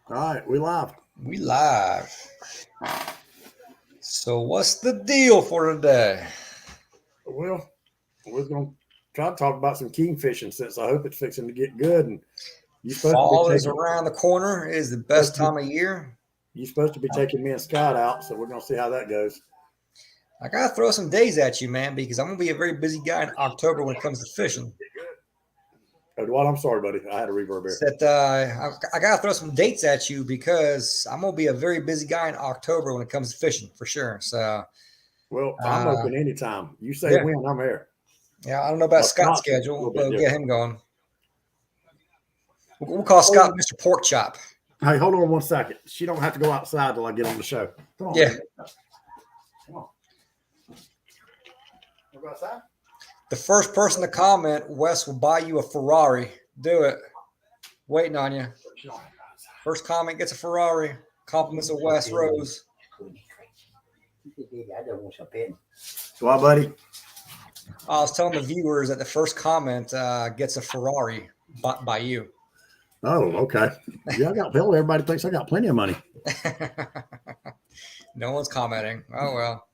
All right, we live. We live. So what's the deal for today? Well, we're going to try to talk about some king fishing since I hope it's fixing to get good. And you're supposed to be Fall is taking around the corner. Is the supposed best to be, time of year. you're supposed to be taking me and Scott out, so we're going to see how that goes. I gotta throw some days at you, man, because I'm gonna be a very busy guy in October when it comes to fishing. Oh, Dwight, I'm sorry, buddy. I had a reverb here. That I gotta throw some dates at you because I'm gonna be a very busy guy in October when it comes to fishing for sure. So Well, I'm uh, open anytime. You say yeah, when, I'm here. yeah. I don't know about Scott's Scott's a schedule, little but bit we'll get different. him going. We'll call Oh, Scott Mr. Pork Chop. hey, hold on one second. She don't have to go outside till I get on the show. Come on, Yeah. baby. Come on. Wanna go outside? The first person to comment, Wes will buy you a Ferrari. Do it. Waiting on you. She don't have to go outside. First comment gets a Ferrari. Compliments of Wes Rose. So, what, buddy? I was telling the viewers that the first comment gets a Ferrari bought by you. Oh, okay. Yeah, I got hell. Everybody thinks I got plenty of money. No one's commenting. Oh well.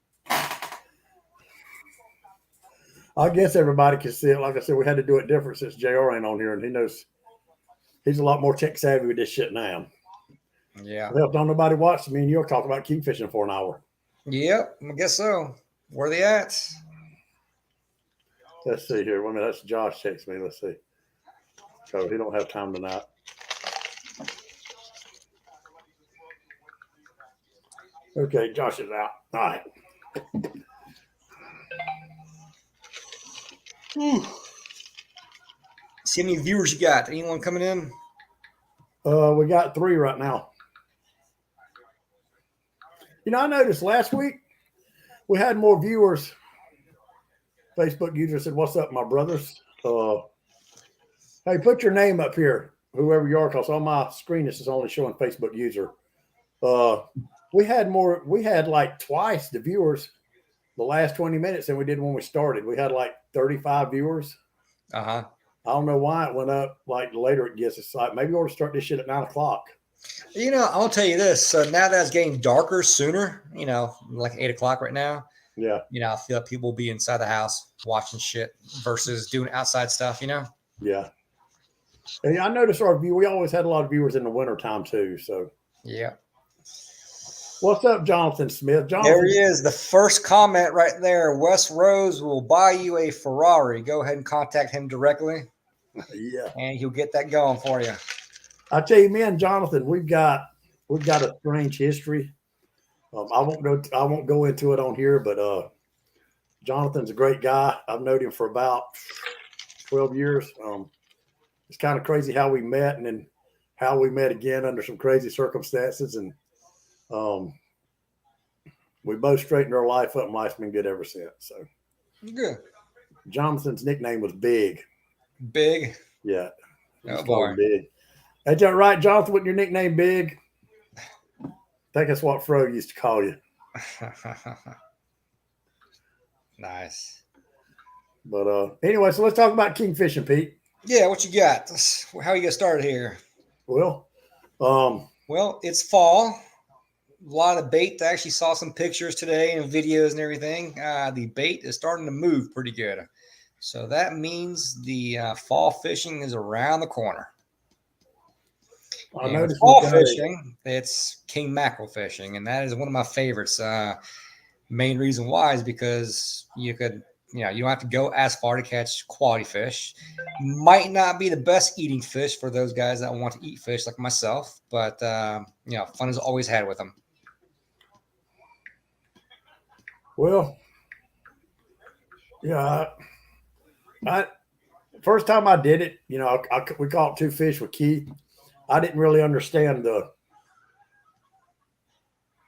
I guess everybody can see it. Like I said, we had to do it different since JR ain't on here, and he knows he's a lot more tech savvy with this shit now. Yeah. Well, don't nobody watch me and you'll talk about king fishing for an hour. Yep. I guess so. Where are they at? Let's see here. One minute. That's Josh texts me. Let's see. So he don't have time tonight. Okay, Josh is out. All right. See how many viewers you got? Anyone coming in? We got 3 right now. You know, I noticed last week we had more viewers. Facebook user said, "What's up, my brothers? Hey, put your name up here, whoever you are, because on my screen this is only showing Facebook user. Uh, we had more. We had like twice the viewers the last 20 minutes than we did when we started. We had like 35 viewers. Uh-huh. I don't know why it went up. Like later it gets. It's like maybe we ought to start this shit at 9 o'clock. You know, I'll tell you this. So now that it's getting darker sooner, like 8 o'clock right now, Yeah, I feel like people will be inside the house watching shit versus doing outside stuff. yeah. And I noticed our view. We always had a lot of viewers in the wintertime too. So Yeah. what's up, Jonathan Smith? There Jonathan, he is. The first comment right there. Wes Rose will buy you a Ferrari. Go ahead and contact him directly, yeah. and he'll get that going for you. I tell you, me and Jonathan, we've got a strange history. I won't go into it on here, but Jonathan's a great guy. I've known him for about 12 years. It's kind of crazy how we met, and then how we met again under some crazy circumstances, and um, we both straightened our life up, and life's been good ever since. So Good. Jonathan's nickname was Big. Big. Yeah, we Oh just called boy. him Big. Ain't that right, Jonathan? With your nickname Big? I think that's what Fro used to call you. Nice. But anyway, so let's talk about kingfishing, Pete. Yeah, what you got? How you get started here? Well, um, Well, it's fall. A lot of bait. I actually saw some pictures today and videos and everything. The bait is starting to move pretty good. So that means the fall fishing is around the corner. I And with noticed we've fall got a fishing, it's king mackerel fishing, and that is one of my favorites. Main reason why is because you don't have to go as far to catch quality fish. Might not be the best eating fish for those guys that want to eat fish like myself, but fun is always had with them. well, yeah. I first time I did it, we caught 2 fish with Keith. I didn't really understand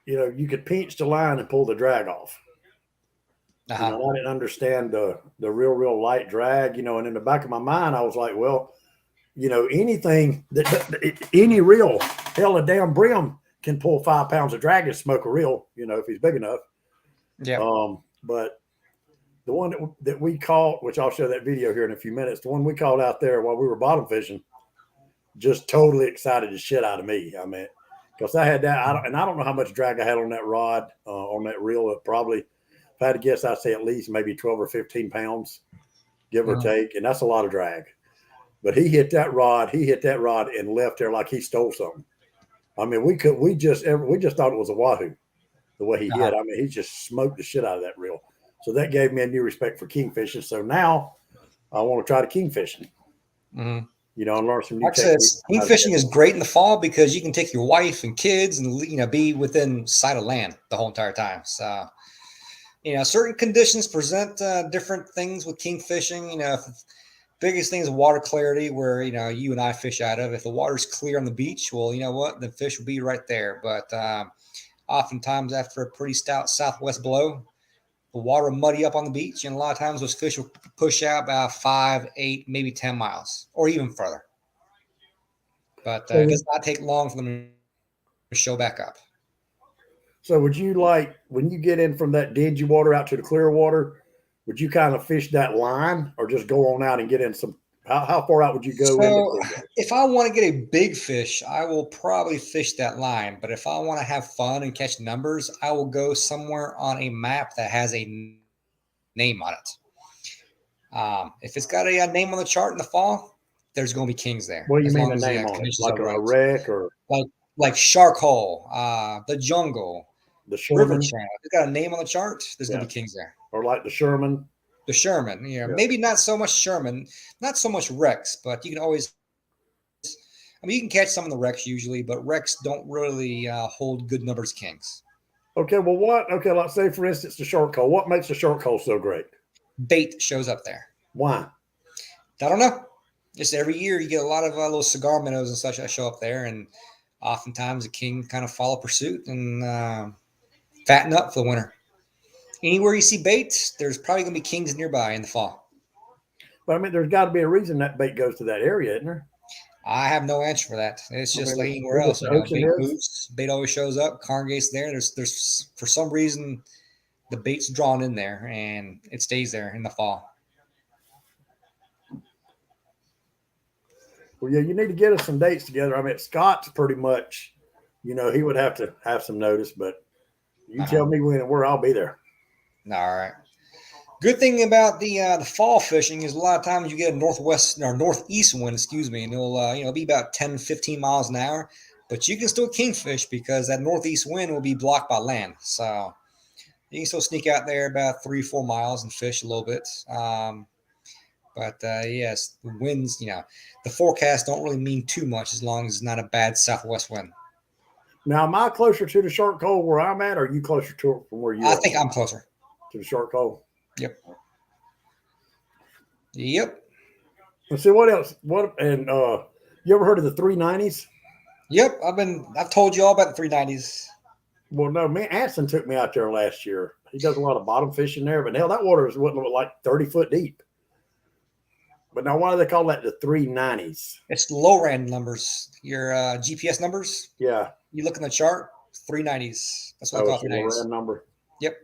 you could pinch the line and pull the drag off. Uh-huh. I didn't understand the real light drag. And in the back of my mind, I was like, well, anything any reel, hell, a damn brim can pull 5 pounds of drag and smoke a reel. If he's big enough. Yeah. But the one that we caught, which I'll show that video here in a few minutes, the one we caught out there while we were bottom fishing, just totally excited the shit out of me. I mean, because I had that, I don't know how much drag I had on that rod, on that reel. Probably, if I had to guess, I'd say at least maybe 12 or 15 pounds, give or take, and that's a lot of drag. But he hit that rod, and left there like he stole something. I mean, we just thought it was a wahoo the way he hit. I mean, he just smoked the shit out of that reel. So that gave me a new respect for kingfishing. So now I want to try the kingfishing. Mm-hmm. You know, and learn some new like I said, techniques. kingfishing is great in the fall because you can take your wife and kids and be within sight of land the whole entire time. So, certain conditions present different things with kingfishing. Biggest thing is water clarity, where you and I fish out of. If the water's clear on the beach, well, you know what, the fish will be right there. But oftentimes, after a pretty stout southwest blow, the water will muddy up on the beach, and a lot of times those fish will push out about 5, 8, maybe 10 miles, or even further. But it does not take long for them to show back up. So would you like, when you get in from that dingy water out to the clear water, would you kind of fish that line or just go on out and get in some, how far out would you go? If I want to get a big fish, I will probably fish that line. But if I want to have fun and catch numbers, I will go somewhere on a map that has a name on it. If it's got a name on the chart in the fall, there's going to be kings there. What do you mean a name on it? Like a wreck or? Like Shark Hole, the Jungle, the Sherman. River Channel. If it's got a name on the chart, there's going to be kings there. Or like the Sherman. The Sherman, maybe not so much Sherman, not so much wrecks, but you can always, you can catch some of the wrecks usually, but wrecks don't really hold good numbers of kings. Okay, well, let's say, for instance, the Shark Hole. What makes the Shark Hole so great? Bait shows up there. Why? I don't know. Just every year you get a lot of little cigar minnows and such that show up there, and oftentimes the king kind of follow pursuit and fatten up for the winter. Anywhere you see bait, there's probably going to be kings nearby in the fall. But there's got to be a reason that bait goes to that area, isn't there? I have no answer for that. It's just like anywhere else. Bait moves, bait always shows up, congregates there. There's for some reason the bait's drawn in there and it stays there in the fall. Well, yeah, you need to get us some dates together. Scott's pretty much, he would have to have some notice, but you tell me when and where, I'll be there. All right. Good thing about the fall fishing is a lot of times you get a northwest or northeast wind, and it'll be about 10, 15 miles an hour, but you can still kingfish because that northeast wind will be blocked by land. So you can still sneak out there about 3, 4 miles and fish a little bit. But yes, the winds, the forecast don't really mean too much as long as it's not a bad southwest wind. Now, am I closer to the Shark Hole where I'm at, or are you closer to it from where you are? I think I'm closer. To the Shark Hole? Yep. Let's see, what else? You ever heard of the 390s? Yep, I've told you all about the 390s. Well, no, man, Anson took me out there last year. He does a lot of bottom fishing there, but hell, that water is like 30 foot deep. But now, why do they call that the 390s? It's low-rand numbers. Your GPS numbers. Yeah. You look in the chart, 390s. That's what I call 390s. Low-rand number. Yep.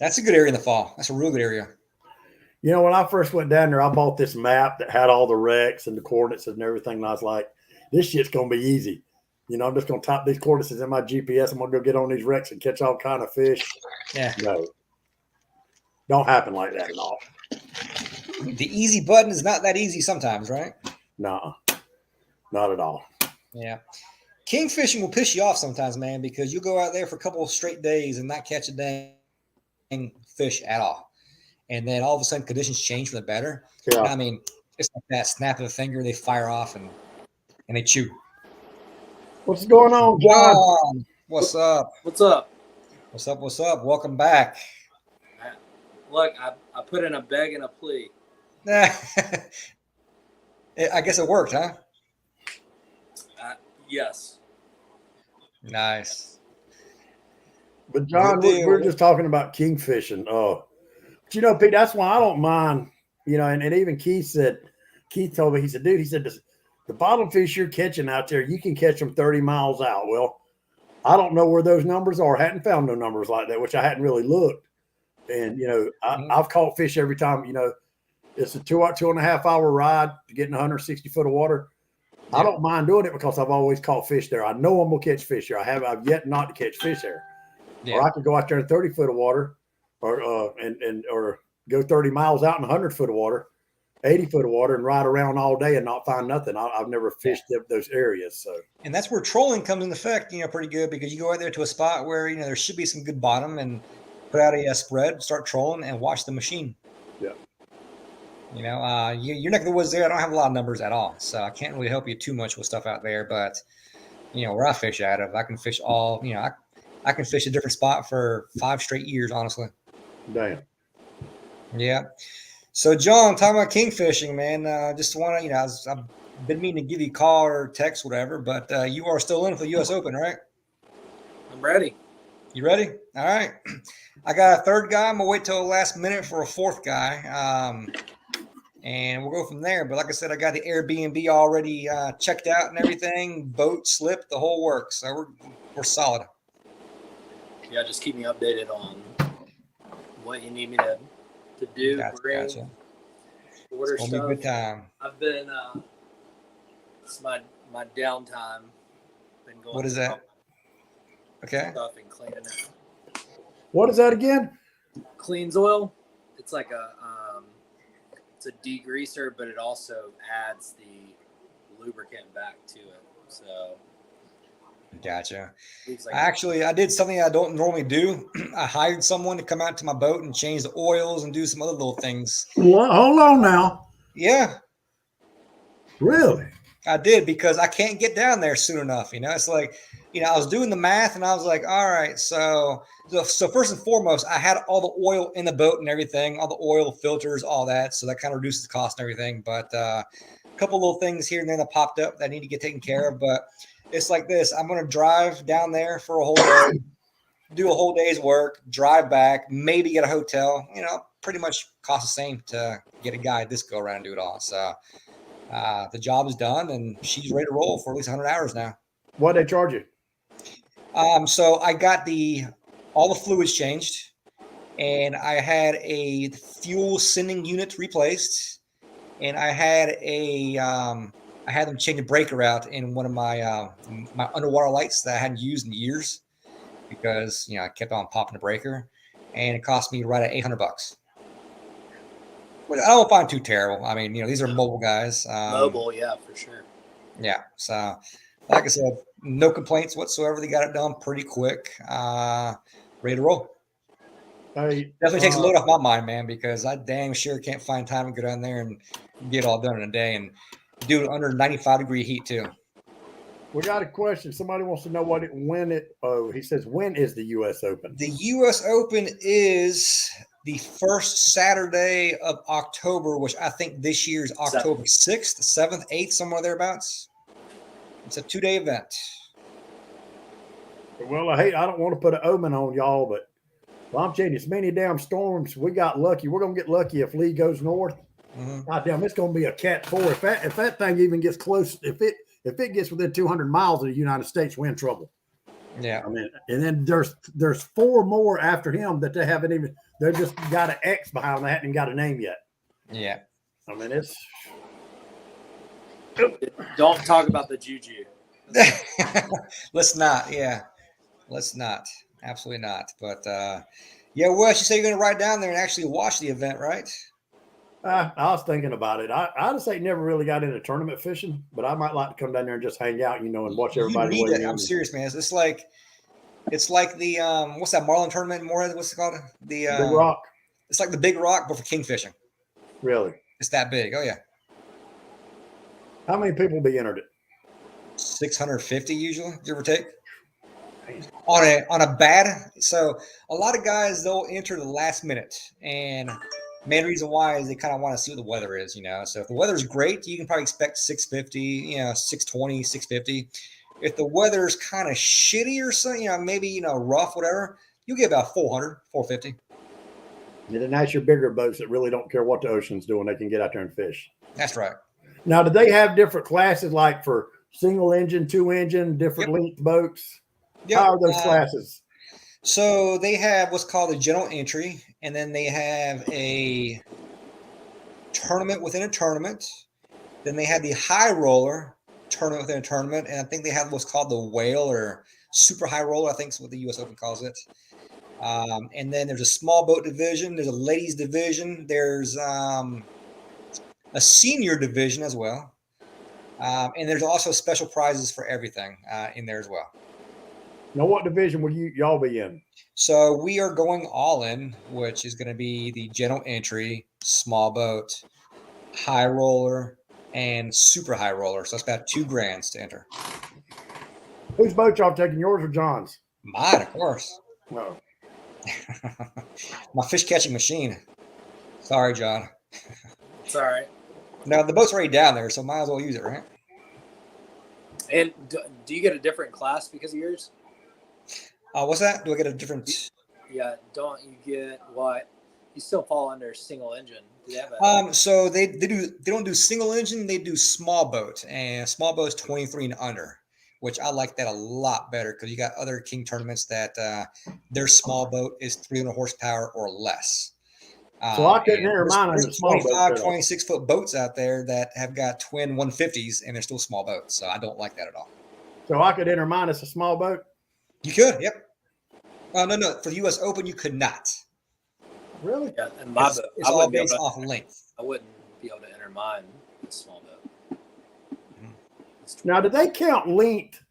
That's a good area in the fall. That's a real good area. When I first went down there, I bought this map that had all the wrecks and the coordinates and everything. And I was like, this shit's going to be easy. I'm just going to type these coordinates in my GPS. I'm going to go get on these wrecks and catch all kind of fish. Yeah. No. Don't happen like that at all. The easy button is not that easy sometimes, right? No, not at all. Yeah. King fishing will piss you off sometimes, man, because you go out there for a couple of straight days and not catch a dang fish at all. And then all of a sudden conditions change for the better. Yeah. It's like that snap of a finger, they fire off and they chew. What's going on, John? What's up? What's up? What's up? Welcome back. Look, I put in a beg and a plea. I guess it worked, huh? Yes. Nice. But John, we're just talking about kingfishing. Oh, but Pete, that's why I don't mind. And even Keith told me, he said, dude, the bottom fish you're catching out there, you can catch them 30 miles out. Well, I don't know where those numbers are. I hadn't found no numbers like that, which I hadn't really looked. And I've caught fish every time. It's a 2.5 hour ride to get in 160 foot of water. I don't mind doing it because I've always caught fish there. I know I'm gonna catch fish there. I've yet not to catch fish there. Yeah. Or I could go out there in 30 foot of water, or or go 30 miles out in 100 foot of water, 80 foot of water, and ride around all day and not find nothing. I've never fished those areas. So, and that's where trolling comes into effect. Pretty good, because you go out there to a spot where there should be some good bottom, and put out a spread, start trolling, and watch the machine. Yeah. Your neck of the woods there, I don't have a lot of numbers at all, so I can't really help you too much with stuff out there. But where I fish out of, I can fish all. I can fish a different spot for 5 straight years, honestly. damn. Yeah. So, John, talking about king fishing, man. Just want to, I've been meaning to give you a call or text, whatever. But you are still in for the U.S. Open, right? I'm ready. You ready? All right. I got a third guy. I'm gonna wait till the last minute for a fourth guy. And we'll go from there. But like I said, I got the Airbnb already checked out and everything. Boat, slip, the whole works. So we're solid. Yeah, just keep me updated on what you need me to do. Gotcha. Order It's gonna stuff. be a good time. I've been it's my downtime. Been going. What is that? Okay. Stuff and cleaning it. What is that again? Cleans oil. It's like it's a degreaser, but it also adds the lubricant back to it. So Gotcha. leaves like Actually, I did something I don't normally do. I hired someone to come out to my boat and change the oils and do some other little things. What? Hold on now. Yeah, Really? I did, because I can't get down there soon enough. It's like, I was doing the math and I was like, all right, so first and foremost, I had all the oil in the boat and everything, all the oil filters, all that. So that kind of reduces the cost and everything. But a couple little things here and there that popped up that I need to get taken care of. But it's like this: I'm going to drive down there for a whole day, do a whole day's work, drive back, maybe get a hotel. Pretty much cost the same to get a guide this go around and do it all. So the job is done, and she's ready to roll for at least 100 hours now. What they charge you? So I got all the fluids changed, and I had a fuel sending unit replaced, and I had I had them change the breaker out in one of my my underwater lights that I hadn't used in years, because I kept on popping the breaker, and it cost me right at $800. Which I don't find too terrible. I mean, these are mobile guys. mobile, yeah, for sure. Yeah. So, like I said, no complaints whatsoever. They got it done pretty quick. Ready to roll. Hey, Definitely takes a load off my mind, man, because I dang sure can't find time to go down there and get it all done in a day, and do it under 95-degree heat too. we got a question. Somebody wants to know he says, when is the U.S. Open? The U.S. Open is the first Saturday of October, which I think this year is October 6th, 7th, 8th, somewhere thereabouts. It's a 2-day event. Well, I don't want to put an omen on y'all, but I'm telling you, it's many damn storms. We got lucky. We're going to get lucky if Lee goes north. Mm-hmm. God damn, it's going to be a Cat 4. If that thing even gets close, if it gets within 200 miles of the United States, we're in trouble. Yeah. I mean, and then there's 4 more after him that they haven't even. They just got an X behind them. They haven't got a name yet. Yeah. I mean, it's. Don't talk about the juju. Let's not. Yeah. Let's not. Absolutely not. But yeah, Wes, you say you're going to ride down there and actually watch the event, right? I was thinking about it. I just ain't never really got into tournament fishing, but I might like to come down there and just hang out, and watch everybody. You need that. I'm serious, man. It's like the what's that Marlin tournament in Moorhead? What's it called? The Big Rock. It's like the Big Rock, but for king fishing. Really? It's that big. Oh yeah. How many people be entered it? 650 usually, give or take. On a bad. So a lot of guys, they'll enter the last minute, and main reason why is they kind of want to see what the weather is, So if the weather's great, you can probably expect 650, 620, 650. If the weather's kind of shitty or something, maybe, rough, whatever, you'll get about 400, 450. And then that's your bigger boats that really don't care what the ocean's doing. They can get out there and fish. That's right. Now, do they have different classes, like for single engine, 2-engine, different length boats? Yep. How are those classes? So they have what's called a general entry, and then they have a tournament within a tournament. Then they had the high roller tournament within a tournament, and I think they had what's called the whale or super high roller. I think is what the U.S. Open calls it. And then there's a small boat division. There's a ladies division. There's a senior division as well. And there's also special prizes for everything in there as well. Now, what division would y'all be in? So we are going all in, which is going to be the general entry, small boat, high roller, and super high roller. So it's about $2,000 to enter. Whose boat y'all taking, yours or John's? Mine, of course. No. My fish catching machine. Sorry, John. It's all right. No, the boat's already down there, so might as well use it, right? And do you get a different class because of yours? What's that? Do I get a different? Yeah, don't you get what? You still fall under single engine. Do they have a, So they don't do single engine. They do small boat, and small boat is 23 and under, which I like that a lot better because you got other King tournaments that their small boat is 300 horsepower or less. So I couldn't enter mine on There's a small boat. 25, 26-foot boats out there that have got twin 150s, and they're still small boats. So I don't like that at all. So I could enter mine as a small boat? You could, yep. No. For the U.S. Open, you could not. Really? yeah, and my It's, boat. it's I all wouldn't be based able to, off length. I wouldn't be able to enter mine with a small boat. Now, do they count length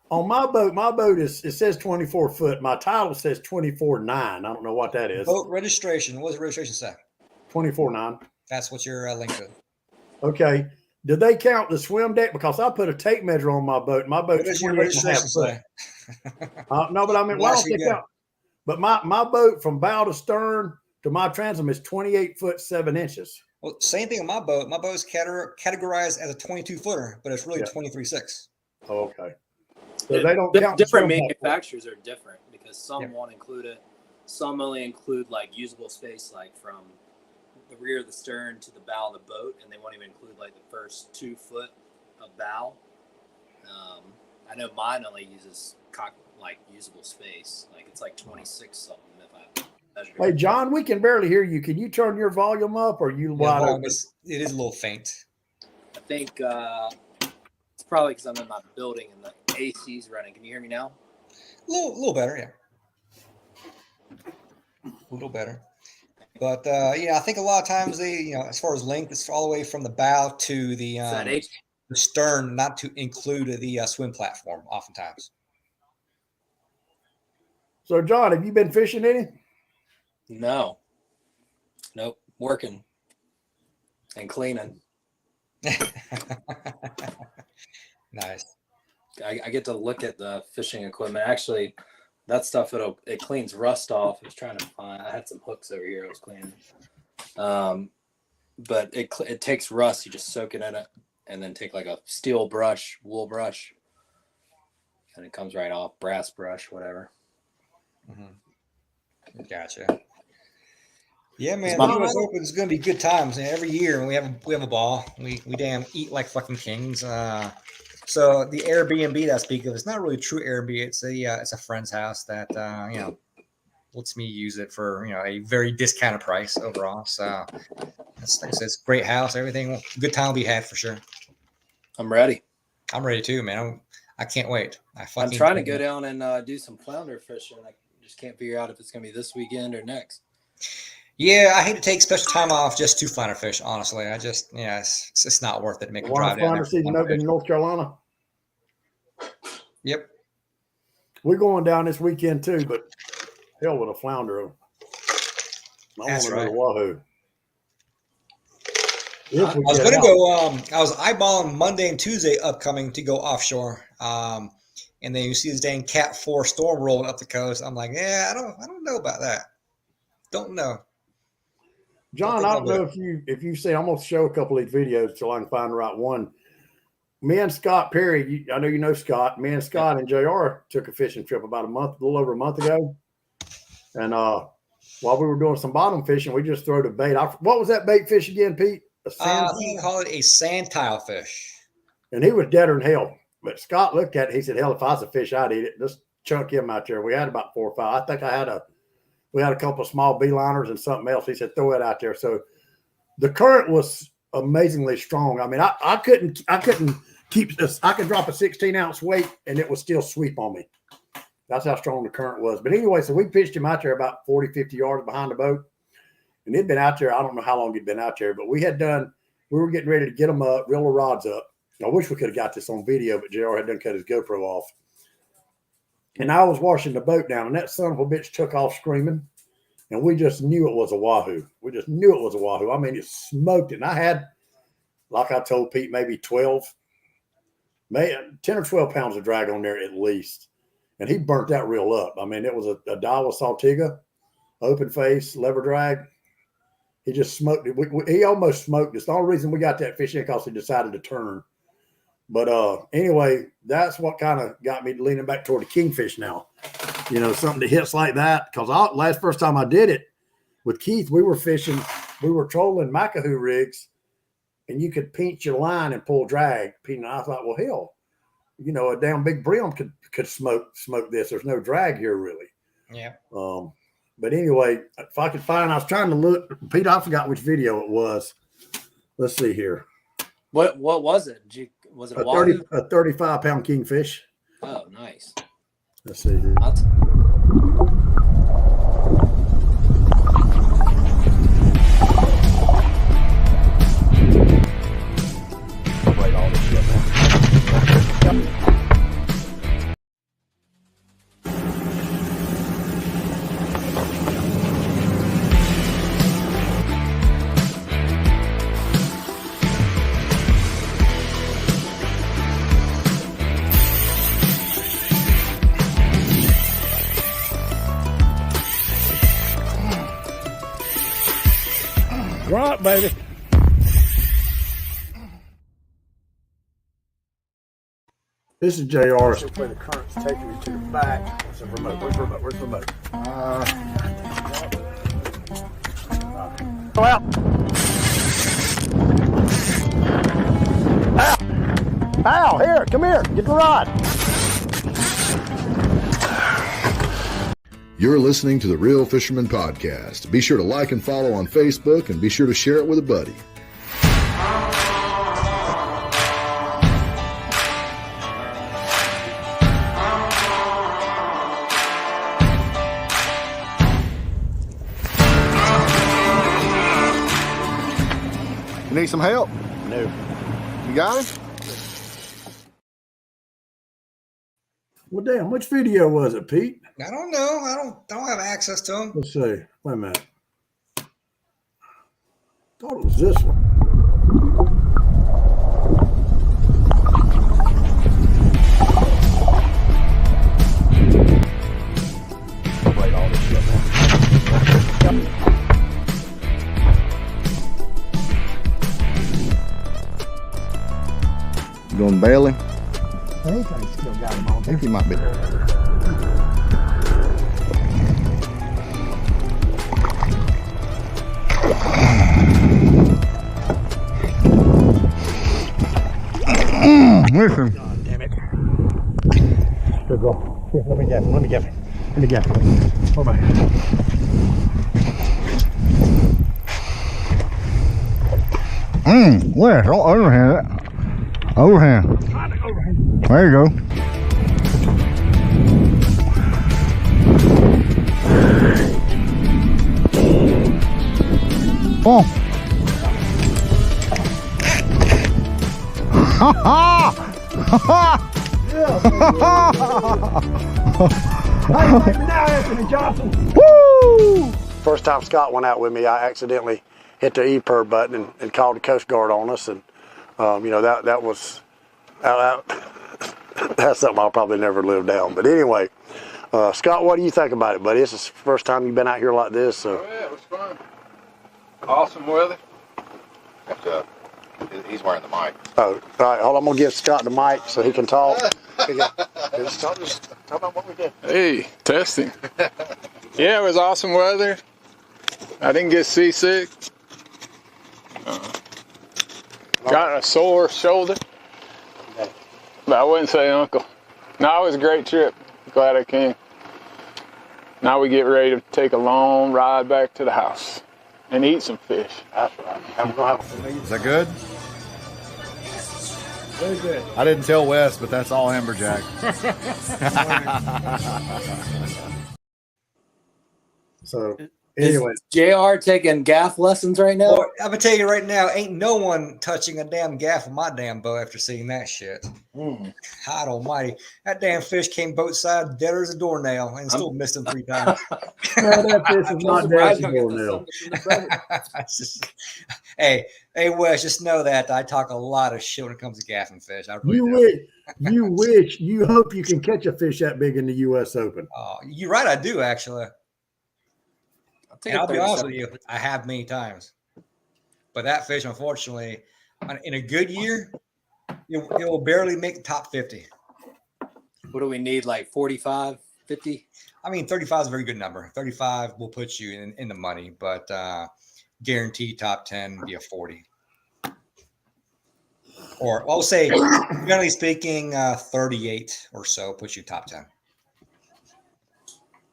on my boat? My boat it says 24 foot. My title says 24.9. I don't know what that is. Boat registration. What does the registration say? 24.9. That's what your link is. Okay. Do they count the swim deck? Because I put a tape measure on my boat. My What boat's does your 28 and a half registration foot. say? No, but I mean, why Well, don't they actually, count? But my boat from bow to stern to my transom is 28 foot 7 inches. Well, same thing on my boat. My boat is categorized as a 22-footer, but it's really Yeah. 23.6. Oh, okay. So they don't count the Different swim deck. manufacturers are different because some Yep. won't include it. Some only include like usable space, like from the rear of the stern to the bow of the boat, and they won't even include like the first 2 foot of bow. I know mine only uses usable space, like it's like 26 something if I measure. Hey, John, we can barely hear you. Can you turn your volume up or you wide open? It is a little faint. I think it's probably because I'm in my building and the AC's running. Can you hear me now? A little better, yeah. A little better. But I think a lot of times they, as far as length, it's all the way from the bow to the Is that H? the stern, not to include the swim platform. Oftentimes. So, John, have you been fishing any? No. Nope. Working and cleaning. Nice. I get to look at the fishing equipment. Actually, that stuff it cleans rust off. I was trying to find. I had some hooks over here. I was cleaning. But it takes rust. You just soak it in it, and then take like a steel brush, wool brush, and it comes right off. Brass brush, whatever. Mm-hmm. Gotcha. Yeah, man. My- The U.S. Open is going to be good times, and every year and we have a ball. We damn eat like fucking kings. So the Airbnb that I speak of, it's not really true Airbnb. It's a friend's house that lets me use it for a very discounted price overall. So it's like I said, it's a great house. Everything, good time will be had for sure. I'm ready. I'm ready too, man. I can't wait. I'm trying to go down and do some flounder fishing. I just can't figure out if it's going to be this weekend or next. Yeah, I hate to take special time off just to flounder fish. Honestly, it's not worth it to make a drive down Flounder there. season open in North Carolina. Yep. We're going down this weekend too, but hell with a flounder. I want That's to go right. to Wahoo. I was going to go. I was eyeballing Monday and Tuesday upcoming to go offshore. And then you see this dang Cat 4 storm rolling up the coast. I'm like, I don't know about that. Don't know. John, I don't know if you've seen. I'm gonna show a couple of these videos till I can find the right one. Me and Scott Perry, I know you know Scott. Me and Scott and JR took a fishing trip about a little over a month ago. And while we were doing some bottom fishing, we just threw the bait. What was that bait fish again, Pete? A sand You can call it a sand tile fish. And he was deader than hell. But Scott looked at it. He said, hell, if I was a fish, I'd eat it. Just chunk him out there. We had about 4 or 5. I think we had a couple of small beeliners and something else. He said, throw it out there. So the current was amazingly strong. I mean, I couldn't keep this. I could drop a 16-ounce weight and it would still sweep on me. That's how strong the current was. But anyway, so we pitched him out there about 40, 50 yards behind the boat. And he'd been out there. I don't know how long he'd been out there, but we were getting ready to get him up, reel the rods up. I wish we could have got this on video, but JR had done cut his GoPro off. And I was washing the boat down, and that son of a bitch took off screaming. And we just knew it was a wahoo. We just knew it was a wahoo. I mean, it smoked it. And I had, like I told Pete, maybe 10 or 12 pounds of drag on there at least. And he burnt that reel up. I mean, it was a Daiwa Saltiga, open face, lever drag. He just smoked it. He almost smoked us. The only reason we got that fish in because he decided to turn. But anyway, that's what kind of got me leaning back toward the kingfish now. You know, something that hits like that. Because first time I did it with Keith, we were trolling Macahoo rigs, and you could pinch your line and pull drag. And I thought, well, hell, you know, a damn big brim could smoke this. There's no drag here, really. Yeah. But anyway, if I could find, I was trying to look. Pete, I forgot which video it was. Let's see here. What was it? Was it a wahoo? A 35-pound kingfish. Oh, nice. Let's see here. Wait, all this shit now. Right, baby. This is JR. So where the current's taking me to the back. It's a remote. Where's the remote? Where's the remote? Go out. Ow! Ow! Here, come here. Get the rod. You're listening to the Real Fisherman Podcast. Be sure to like and follow on Facebook, and be sure to share it with a buddy. You need some help? No. You got him? Well, damn, which video was it, Pete? I don't know. I don't have access to them. Let's see. Wait a minute. Thought it was this one. Wait, all this shit now. You going to bail him? I think I still got him on I think he might be. Listen. God damn it. Good girl. Here, let me get him. Let me get him. Let me get him. Hold on. Where? Oh, overhand. Overhand. There you go. Oh. Ha ha! Hey, now, Anthony Johnson. Woo! First time Scott went out with me, I accidentally hit the EPIRB button and called the Coast Guard on us, and you know that was that's something I'll probably never live down. But anyway, Scott, what do you think about it, buddy? This is the first time you've been out here like this, so. Oh, yeah, it was fun. Awesome weather. He's wearing the mic. Oh, all right. Hold on. I'm gonna give Scott the mic so he can talk. Just talk about what we did. Hey, testing. Yeah, it was awesome weather. I didn't get seasick. Got a sore shoulder. But I wouldn't say uncle. No, it was a great trip. Glad I came. Now we get ready to take a long ride back to the house and eat some fish. That's right. I'm gonna have Is that good? very good. I didn't tell Wes, but that's all amberjack. So Is anyway, JR taking gaff lessons right now? Well, I'm gonna tell you right now, ain't no one touching a damn gaff of my damn boat after seeing that shit. God almighty. That damn fish came boat side dead as a doornail and still missed him 3 times. no, that fish is not Surprised dancing you'll get the now. sun in the boat. It's just- hey, Wes, just know that I talk a lot of shit when it comes to gaffing fish. I really You wish, you hope you can catch a fish that big in the U.S. Open. Oh, you're right, I do actually. Take And a I'll be honest with 37. you, I have many times. But that fish, unfortunately, in a good year, it will barely make the top 50. What do we need? Like 45, 50? I mean, 35 is a very good number. 35 will put you in the money, but guaranteed top 10 would be a 40. Or I'll say, generally speaking, 38 or so puts you top 10.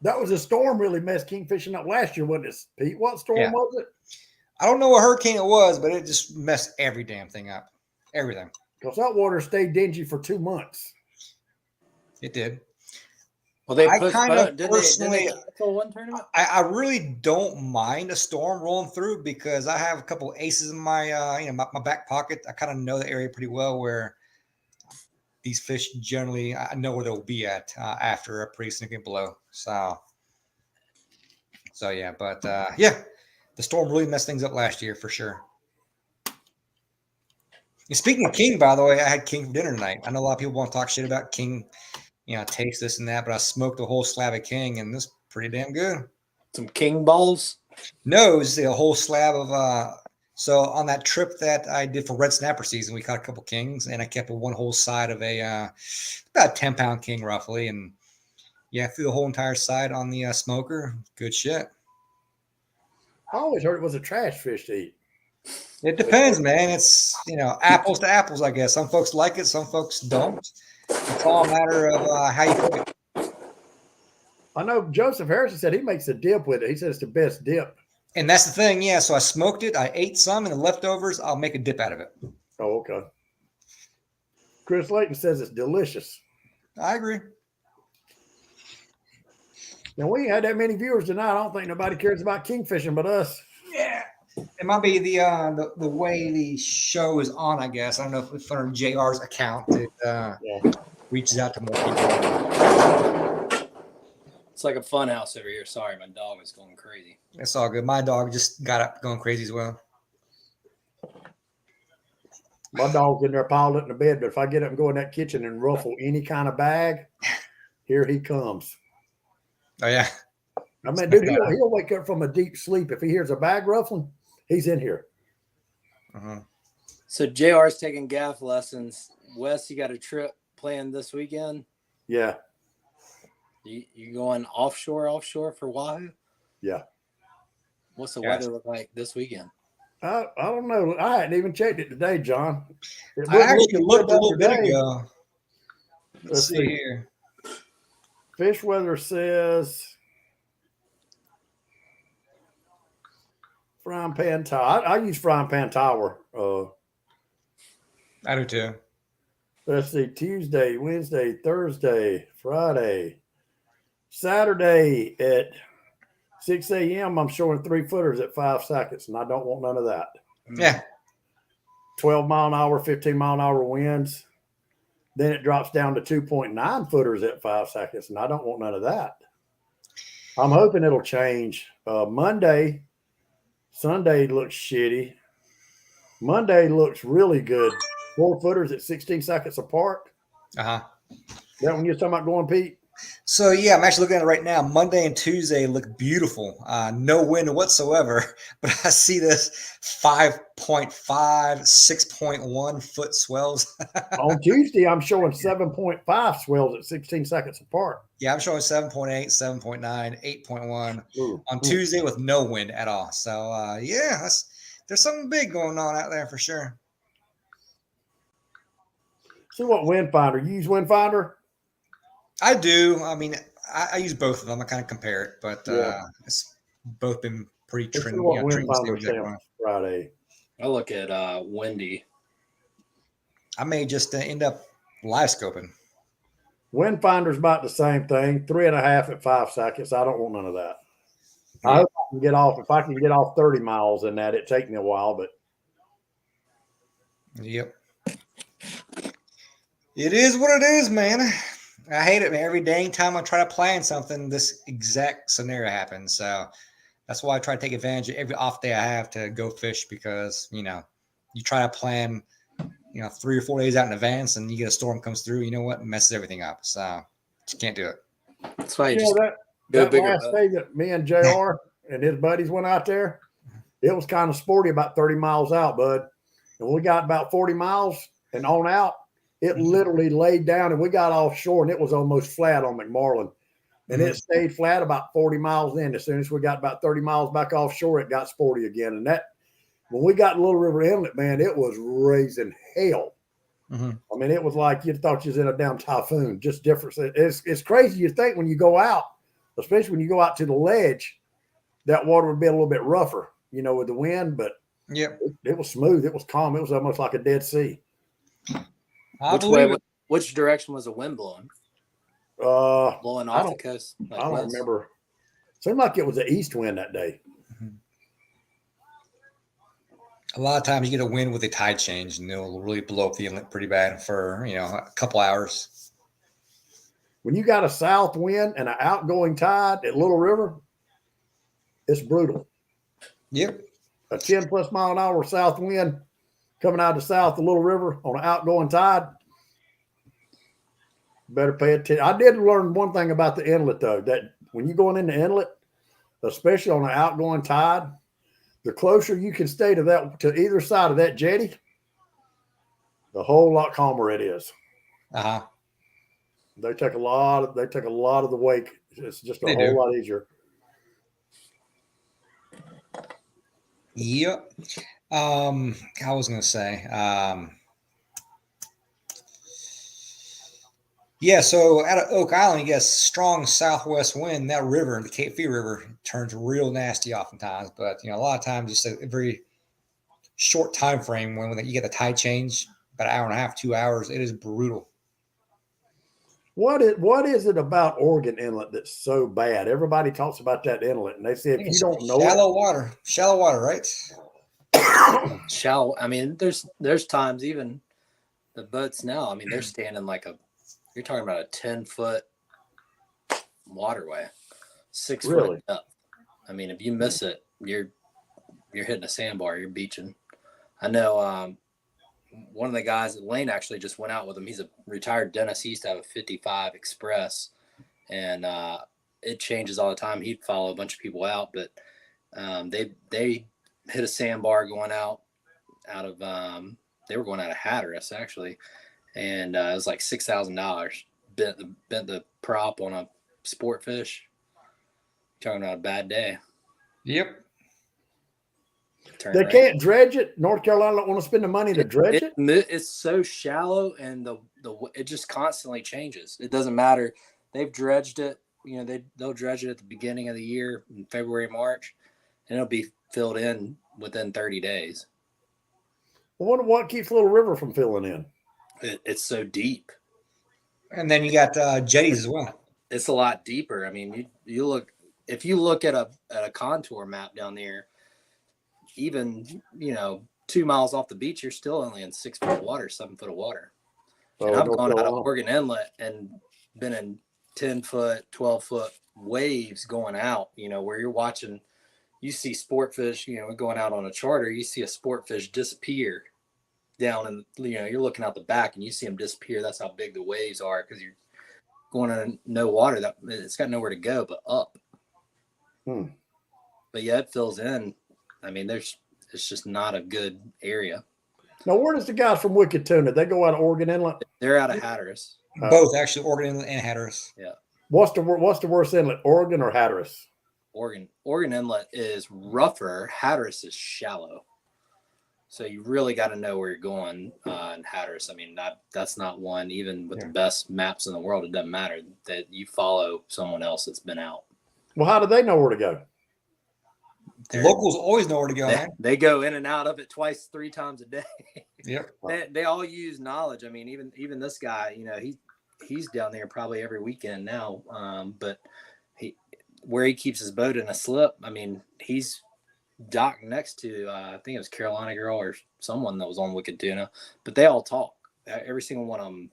That was a storm really messed kingfishing up last year, wasn't it, Pete? What storm Yeah. was it? I don't know what hurricane it was, but it just messed every damn thing up. Everything. Because that water stayed dingy for 2 months. It did. Well, they I pushed. kinda Didn't they personally- cancel one tournament? I really don't mind a storm rolling through because I have a couple aces in my my back pocket. I kind of know the area pretty well where these fish generally I know where they'll be at after a pretty significant blow. So yeah, but yeah, the storm really messed things up last year for sure. And speaking of King, by the way, I had King for dinner tonight. I know a lot of people want to talk shit about King, taste this and that, but I smoked a whole slab of King and this is pretty damn good. Some king balls. No, it was a whole slab of so on that trip that I did for red snapper season, we caught a couple kings and I kept one whole side of a about 10-pound king roughly. And yeah, threw the whole entire side on the smoker. Good shit. I always heard it was a trash fish to eat. It depends, man. It's apples to apples, I guess. Some folks like it, some folks don't. It's all a matter of how you cook it. I know Joseph Harrison said he makes a dip with it. He says it's the best dip. And that's the thing, yeah. So I smoked it, I ate some, and the leftovers, I'll make a dip out of it. Oh, okay. Chris Layton says it's delicious. I agree. Now, we ain't had that many viewers tonight. I don't think nobody cares about kingfishing but us. Yeah. It might be the way the show is on, I guess. I don't know if it's on JR's account it reaches out to more people. It's like a fun house over here. Sorry, my dog is going crazy. It's all good. My dog just got up going crazy as well. My dog's in there piled up in the bed, but if I get up and go in that kitchen and ruffle any kind of bag, here he comes. Oh, yeah. I mean, dude, he'll wake up from a deep sleep. If he hears a bag ruffling, he's in here. Uh-huh. So JR's taking gaff lessons. Wes, you got a trip planned this weekend? Yeah. You going offshore for Wahoo? Yeah. What's the Gotcha. weather look like this weekend? I don't know. I hadn't even checked it today, John. It I wasn't actually looking looked good a little bit today. ago. Let's Let's see see. here. Fish weather says frying pan tower. I use frying pan tower. I do too. Let's see, Tuesday, Wednesday, Thursday, Friday, Saturday at 6 a.m. I'm showing 3-footers at 5 seconds, and I don't want none of that. Yeah. 12 mile an hour, 15 mile an hour winds. Then it drops down to 2.9 footers at 5 seconds, and I don't want none of that. I'm hoping it'll change. Monday, Sunday looks shitty. Monday looks really good. 4 footers at 16 seconds apart. Uh-huh. That when you're talking about going, Pete? So yeah, I'm actually looking at it right now. Monday and Tuesday look beautiful. No wind whatsoever, but I see this 5.5, 6.1 foot swells. On Tuesday, I'm showing 7.5 swells at 16 seconds apart. Yeah, I'm showing 7.8, 7.9, 8.1 Ooh, on ooh. Tuesday with no wind at all. So yeah, there's something big going on out there for sure. See what wind finder. You use wind finder? I do. I mean, I use both of them. I kind of compare it, but Yeah. it's both been pretty Let's see trendy. what Trendy Windfinder stables. saying Friday. I look at Windy. I may just end up live scoping. Windfinder's about the same thing. 3.5 at 5 seconds. I don't want none of that. I hope I can get off. If I can get off 30 miles in that, it take me a while, but Yep. It is what it is, man. I hate it, man. Every dang time I try to plan something, this exact scenario happens. So that's why I try to take advantage of every off day I have to go fish, because, you try to plan, 3 or 4 days out in advance and you get a storm comes through, you know what? It messes everything up. So you can't do it. That's why you you just know, go that bigger last boat. day that me and JR and his buddies went out there, it was kind of sporty about 30 miles out, bud. And we got about 40 miles and on out, it literally laid down and we got offshore and it was almost flat on McMarlin. And it stayed flat about 40 miles in. As soon as we got about 30 miles back offshore, it got sporty again. And that, when we got Little River Inlet, man, it was raising hell. Mm-hmm. I mean, it was like you thought you was in a damn typhoon, just different. It's crazy. You think when you go out, especially when you go out to the ledge, that water would be a little bit rougher, with the wind, but Yep. it was smooth. It was calm. It was almost like a Dead Sea. I believe it. Which direction was the wind blowing? Blowing I off the don't- coast? I don't remember. Seemed like it was an east wind that day. A lot of times you get a wind with a tide change and it'll really blow up the inlet pretty bad for, a couple hours. When you got a south wind and an outgoing tide at Little River, it's brutal. Yep. A 10 plus mile an hour south wind coming out of the south of Little River on an outgoing tide, better pay attention. I did learn one thing about the inlet, though, that when you're going in the inlet, especially on an outgoing tide, the closer you can stay to either side of that jetty, the whole lot calmer it is. Uh-huh. They take a lot of the wake. It's just a They whole do. lot easier. Yep. I was gonna say, yeah. So out of Oak Island, you get a strong southwest wind. That river, the Cape Fear River, turns real nasty oftentimes. But a lot of times, just a very short time frame when you get the tide change, about an hour and a half, 2 hours. It is brutal. What is it about Oregon Inlet that's so bad? Everybody talks about that inlet, and they say if you don't know shallow water, right? Shallow. I mean, there's times even the boats now. I mean, they're standing you're talking about a 10-foot waterway, 6 foot Really? depth. I mean, if you miss it, you're hitting a sandbar. You're beaching. I know one of the guys at Lane actually just went out with him. He's a retired dentist. He used to have a 55 Express, and it changes all the time. He'd follow a bunch of people out, but they hit a sandbar going out of they were going out of Hatteras actually, and it was like $6,000. Bent the prop on a sport fish. Talking about a bad day. Yep. They can't dredge it. North Carolina don't want to spend the money to dredge it. It's so shallow, and it just constantly changes. It doesn't matter. They've dredged it. They'll dredge it at the beginning of the year in February, March, and it'll be filled in within 30 days. Well, what keeps Little River from filling in? It's so deep. And then you got jetties as well. It's a lot deeper. I mean, you look at a contour map down there. Even 2 miles off the beach, you're still only in 6 foot of water, 7 foot of water. And I've gone out of Oregon Inlet and been in 10 foot, 12 foot waves going out, where you're watching, you see sport fish, going out on a charter, you see a sport fish disappear down, and you're looking out the back and you see them disappear. That's how big the waves are, because you're going in no water, that it's got nowhere to go but up. But yeah, it fills in. I mean, it's just not a good area. Now, where does the guys from Wicked Tuna? They go out of Oregon Inlet. They're out of Hatteras. Both actually, Oregon Inlet and Hatteras. Yeah. What's the worst inlet, Oregon or Hatteras? Oregon Inlet is rougher. Hatteras is shallow. So you really got to know where you're going in Hatteras. I mean, that's not one, even with the best maps in the world, it doesn't matter that you follow someone else that's been out. Well, how do they know where to go? Locals always know where to go, man. They go in and out of it twice, 3 times a day. Yep. They all use knowledge. I mean, even this guy, he's down there probably every weekend now. But where he keeps his boat in a slip, I mean, he's docked next to I think it was Carolina Girl or someone that was on Wicked Tuna. But they all talk. Every single one of them.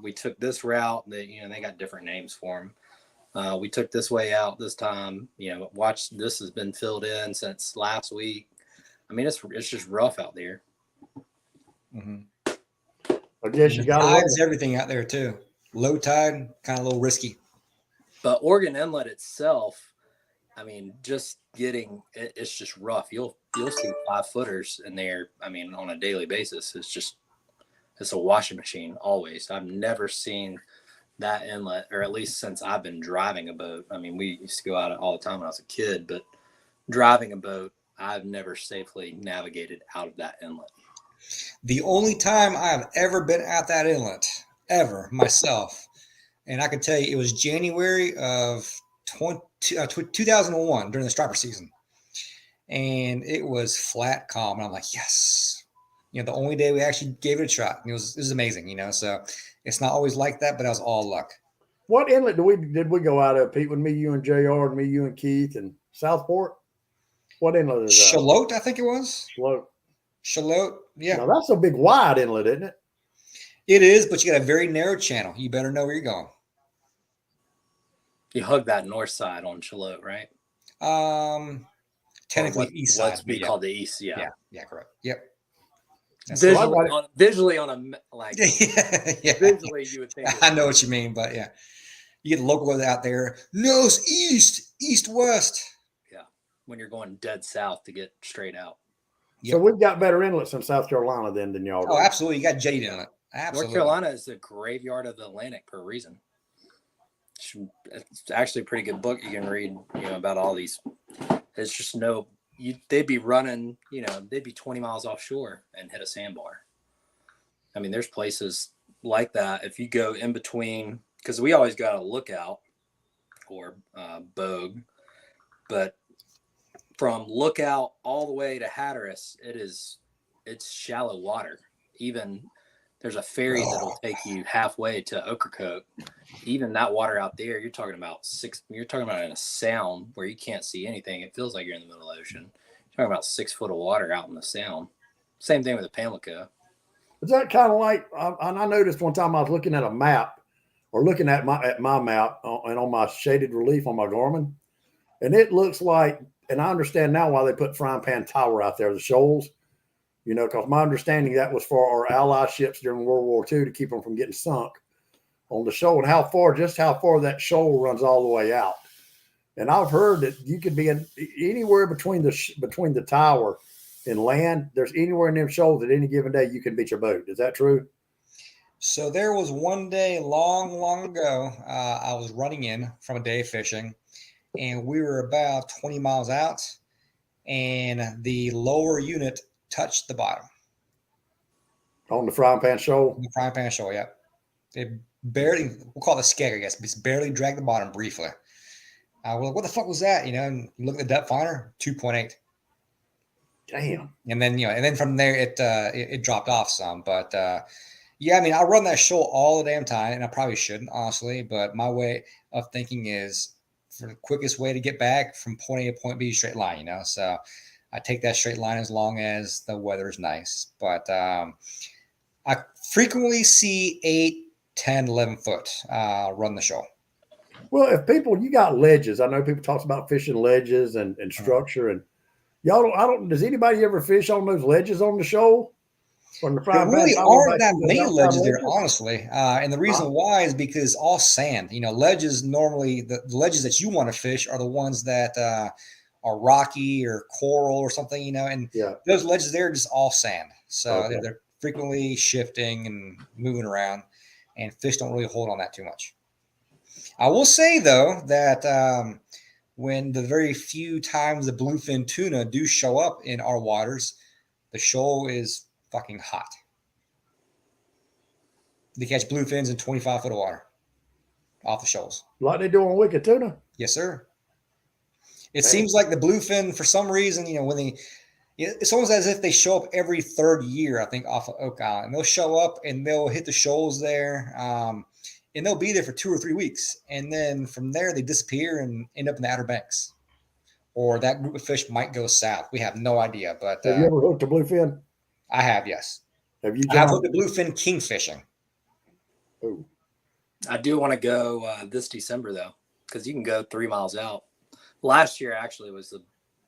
We took this route. They got different names for them. We took this way out this time. Watch, this has been filled in since last week. I mean, it's just rough out there. Mm-hmm. I guess you got tide's everything out there too. Low tide, kind of a little risky. But Oregon Inlet itself, I mean, just getting it's just rough. You'll see 5-footers in there. I mean, on a daily basis, it's a washing machine always. I've never seen that inlet, or at least since I've been driving a boat. I mean, we used to go out all the time when I was a kid, but driving a boat, I've never safely navigated out of that inlet. The only time I've ever been at that inlet, ever, myself, and I can tell you it was January of 2001 during the striper season. And it was flat calm. And I'm like, yes. The only day we actually gave it a shot. It was amazing, so it's not always like that, but that was all luck. What inlet did we go out of, Pete, with me, you, and JR, and me, you, and Keith, and Southport? What inlet is that? Shallotte, I think it was. Shallotte, yeah. Now, that's a big wide inlet, isn't it? It is, but you got a very narrow channel. You better know where you're going. You hug that north side on Shallotte, right? Technically east side. What's called the east, yeah. Yeah, correct. Yep. Visually on a yeah. Visually you would think. I know what you mean, but yeah, you get the local out there. No, east, west. Yeah, when you're going dead south to get straight out. Yep. So we've got better inlets in South Carolina than y'all do. Oh, absolutely. You got jade in it. Absolutely. North Carolina is the graveyard of the Atlantic for a reason. It's actually a pretty good book you can read, about all these. It's just they'd be running, they'd be 20 miles offshore and hit a sandbar. I mean, there's places like that. If you go in between, because we always got a Lookout or Bogue, but from Lookout all the way to Hatteras, it's shallow water. Even there's a ferry that'll take you halfway to Ocracoke. Even that water out there, you're talking about in a sound where you can't see anything. It feels like you're in the middle of the ocean. You're talking about 6 foot of water out in the sound. Same thing with the Pamlico. Is that kind of like, I noticed one time I was looking at a map, or looking at my map and on my shaded relief on my Garmin, and it looks like, and I understand now why they put Frying Pan Tower out there, the shoals, because my understanding that was for our ally ships during World War II to keep them from getting sunk on the shoal, and how far that shoal runs all the way out. And I've heard that you could be anywhere between the tower and land. There's anywhere in them shoals at any given day you can beach your boat. Is that true? So there was one day long ago, I was running in from a day of fishing, and we were about 20 miles out, and the lower unit touched the bottom. On the Frying Pan Shoal? On the Frying Pan Shoal, yeah. It barely, we'll call it a skeg, I guess, but it's barely dragged the bottom briefly. We're like, what the fuck was that? And you look at the depth finder, 2.8. Damn. And then from there, it dropped off some. But yeah, I mean, I run that shoal all the damn time, and I probably shouldn't, honestly. But my way of thinking is for the quickest way to get back from point A to point B, straight line, So I take that straight line as long as the weather is nice. But I frequently see 8, 10, 11 foot run the shoal. Well, you got ledges. I know people talk about fishing ledges and structure, and y'all does anybody ever fish on those ledges on the shoal? There really aren't that many ledges there, honestly. And the reason why is because all sand. Ledges normally, the ledges that you want to fish are the ones that are rocky or coral or something, and those ledges there are just all sand. So they're frequently shifting and moving around, and fish don't really hold on that too much. I will say, though, that when the very few times the bluefin tuna do show up in our waters, the shoal is fucking hot. They catch bluefins in 25 foot of water off the shoals. Like they do on Wicked Tuna? Yes, sir. It seems like the bluefin, for some reason, when they, it's almost as if they show up every third year, I think, off of Oak Island. And they'll show up and they'll hit the shoals there. And they'll be there for 2 or 3 weeks. And then from there, they disappear and end up in the Outer Banks. Or that group of fish might go south. We have no idea. But Have you ever hooked a bluefin? I have, yes. Have you, I have John? hooked a bluefin kingfishing. Oh, I do want to go this December though, because you can go 3 miles out. Last year actually was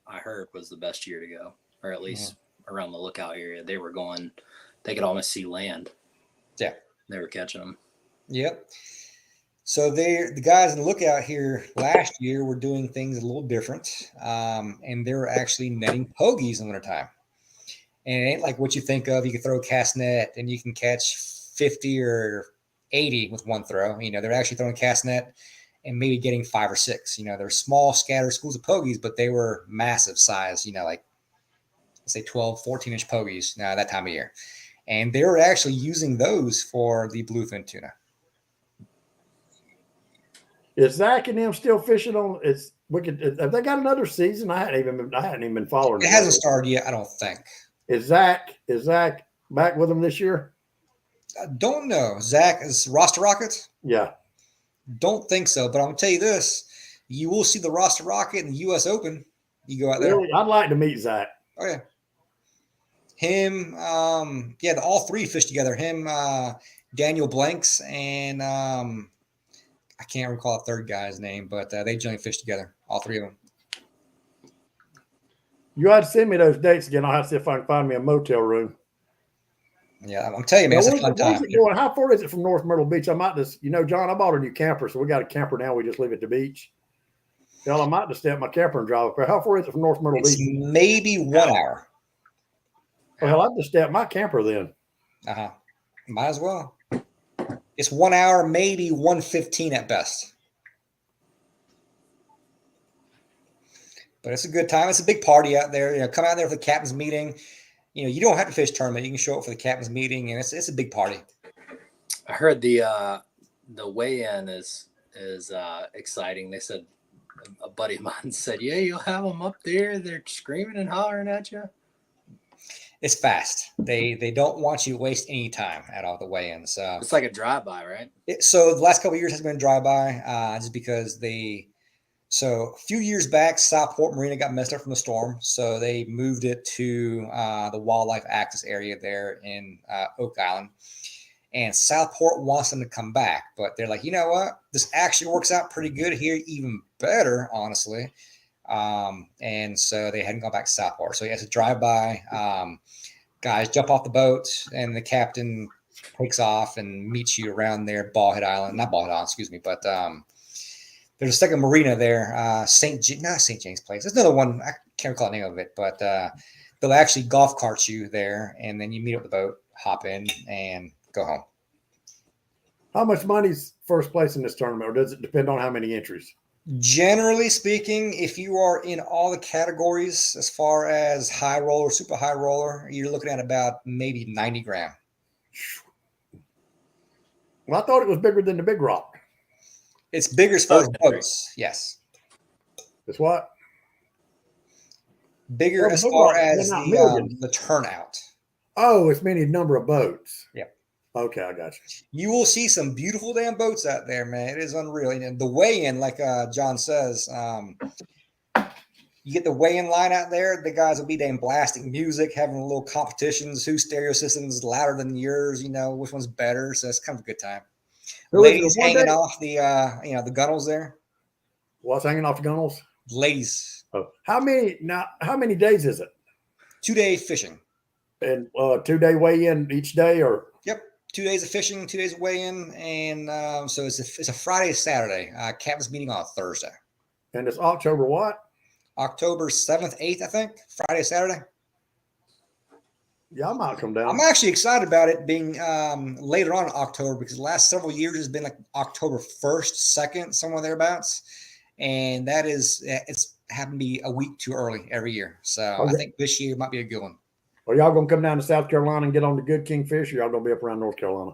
I heard was the best year to go, or at least around the Lookout area. They were going, they could almost see land. Yeah. They were catching them. Yep. So the guys in the Lookout here last year were doing things a little different. And they were actually netting pogies in the wintertime. And it ain't like what you think of. You can throw a cast net and you can catch 50 or 80 with one throw. They're actually throwing a cast net and maybe getting 5 or 6. They're small scattered schools of pogies, but they were massive size, like let's say 12, 14-inch pogies now that time of year. And they were actually using those for the bluefin tuna. is Zach and them still fishing on? It's wicked. Have they got another season? I hadn't even been following. It hasn't started yet, I don't think. Is Zach back with them this year? I don't know. Zach is Roster Rockets? Yeah. Don't think so, but I'm gonna tell you this: you will see the Roster Rocket in the U.S. Open. You go out there. Really? I'd like to meet Zach. Oh yeah, him. All three fish together. Him, Daniel Blanks, and I can't recall a third guy's name, but they generally fish together. All three of them. You had to send me those dates again. I'll have to see if I can find me a motel room. Yeah, I'm telling you, man, it's a fun time. How far is it from North Myrtle Beach? I might just, John, I bought a new camper, so we got a camper now. We just leave it at the beach. Hell, I might just step my camper and drive up there. How far is it from North Myrtle It's Beach? maybe 1 hour. Well, hell, I'd just step my camper then. Might as well. It's 1 hour, maybe 1:15 at best. But it's a good time. It's a big party out there. Come out there for the captain's meeting. You don't have to fish tournament. You can show up for the captain's meeting, and it's a big party. I heard the weigh-in is exciting. They said, a buddy of mine said, "Yeah, you'll have them up there. They're screaming and hollering at you." It's fast. They don't want you to waste any time at all the weigh-in. So It's like a drive-by, right? So the last couple of years has been drive-by, just because So a few years back, Southport Marina got messed up from the storm, so they moved it to the wildlife access area there in Oak Island. And Southport wants them to come back, but they're like, you know what? This actually works out pretty good here, even better, honestly. And so they hadn't gone back to Southport. So it's a drive-by. Guys jump off the boat, and the captain takes off and meets you around there, Ballhead Island. Not Ballhead Island, excuse me, but there's a second marina there, not St. James Place. There's another one. I can't recall the name of it, but they'll actually golf cart you there, and then you meet up the boat, hop in, and go home. How much money's first place in this tournament, or does it depend on how many entries? Generally speaking, if you are in all the categories as far as high roller, super high roller, you're looking at about maybe 90 grand. Well, I thought it was bigger than the Big Rock. It's bigger as far as boats, yes. It's what? Bigger Well, as Big far Rock, as they're not millions. the turnout. Oh, it's many number of boats. Yep. Okay, I got you. You will see some beautiful damn boats out there, man. It is unreal. And the weigh-in, like John says, you get the weigh-in line out there, the guys will be damn blasting music, having little competitions, whose stereo system is louder than yours, which one's better. So it's kind of a good time. Ladies hanging off the the gunnels there. What's hanging off the gunnels? Ladies. Oh, how many days is it? 2-day fishing. And 2-day weigh-in each day, or? Yep. 2 days of fishing, 2 days of weigh-in, and so it's a Friday, Saturday. Captain's meeting on a Thursday. And it's October what? October 7th, 8th, I think. Friday, Saturday. Yeah, I might come down. I'm actually excited about it being later on in October, because the last several years has been like October 1st, 2nd, somewhere thereabouts. And it's happened to be a week too early every year. So okay. I think this year might be a good one. Are y'all going to come down to South Carolina and get on the good kingfish, or y'all going to be up around North Carolina?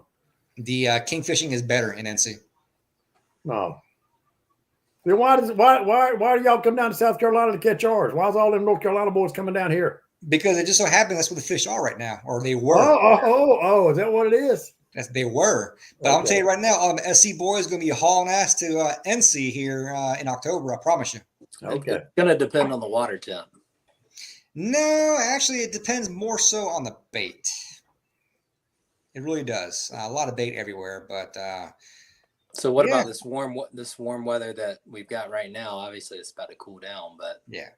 The kingfishing is better in NC. No. Then why do y'all come down to South Carolina to catch ours? Why's all them North Carolina boys coming down here? Because it just so happens that's where the fish are right now, or they were. Oh, is that what it is? They were. But I'm telling you right now, all the SC boys going to be hauling ass to NC here in October. I promise you. Okay. It's going to depend on the water temp. No, actually, it depends more so on the bait. It really does. A lot of bait everywhere, but so what about this warm weather that we've got right now? Obviously, it's about to cool down, but yeah.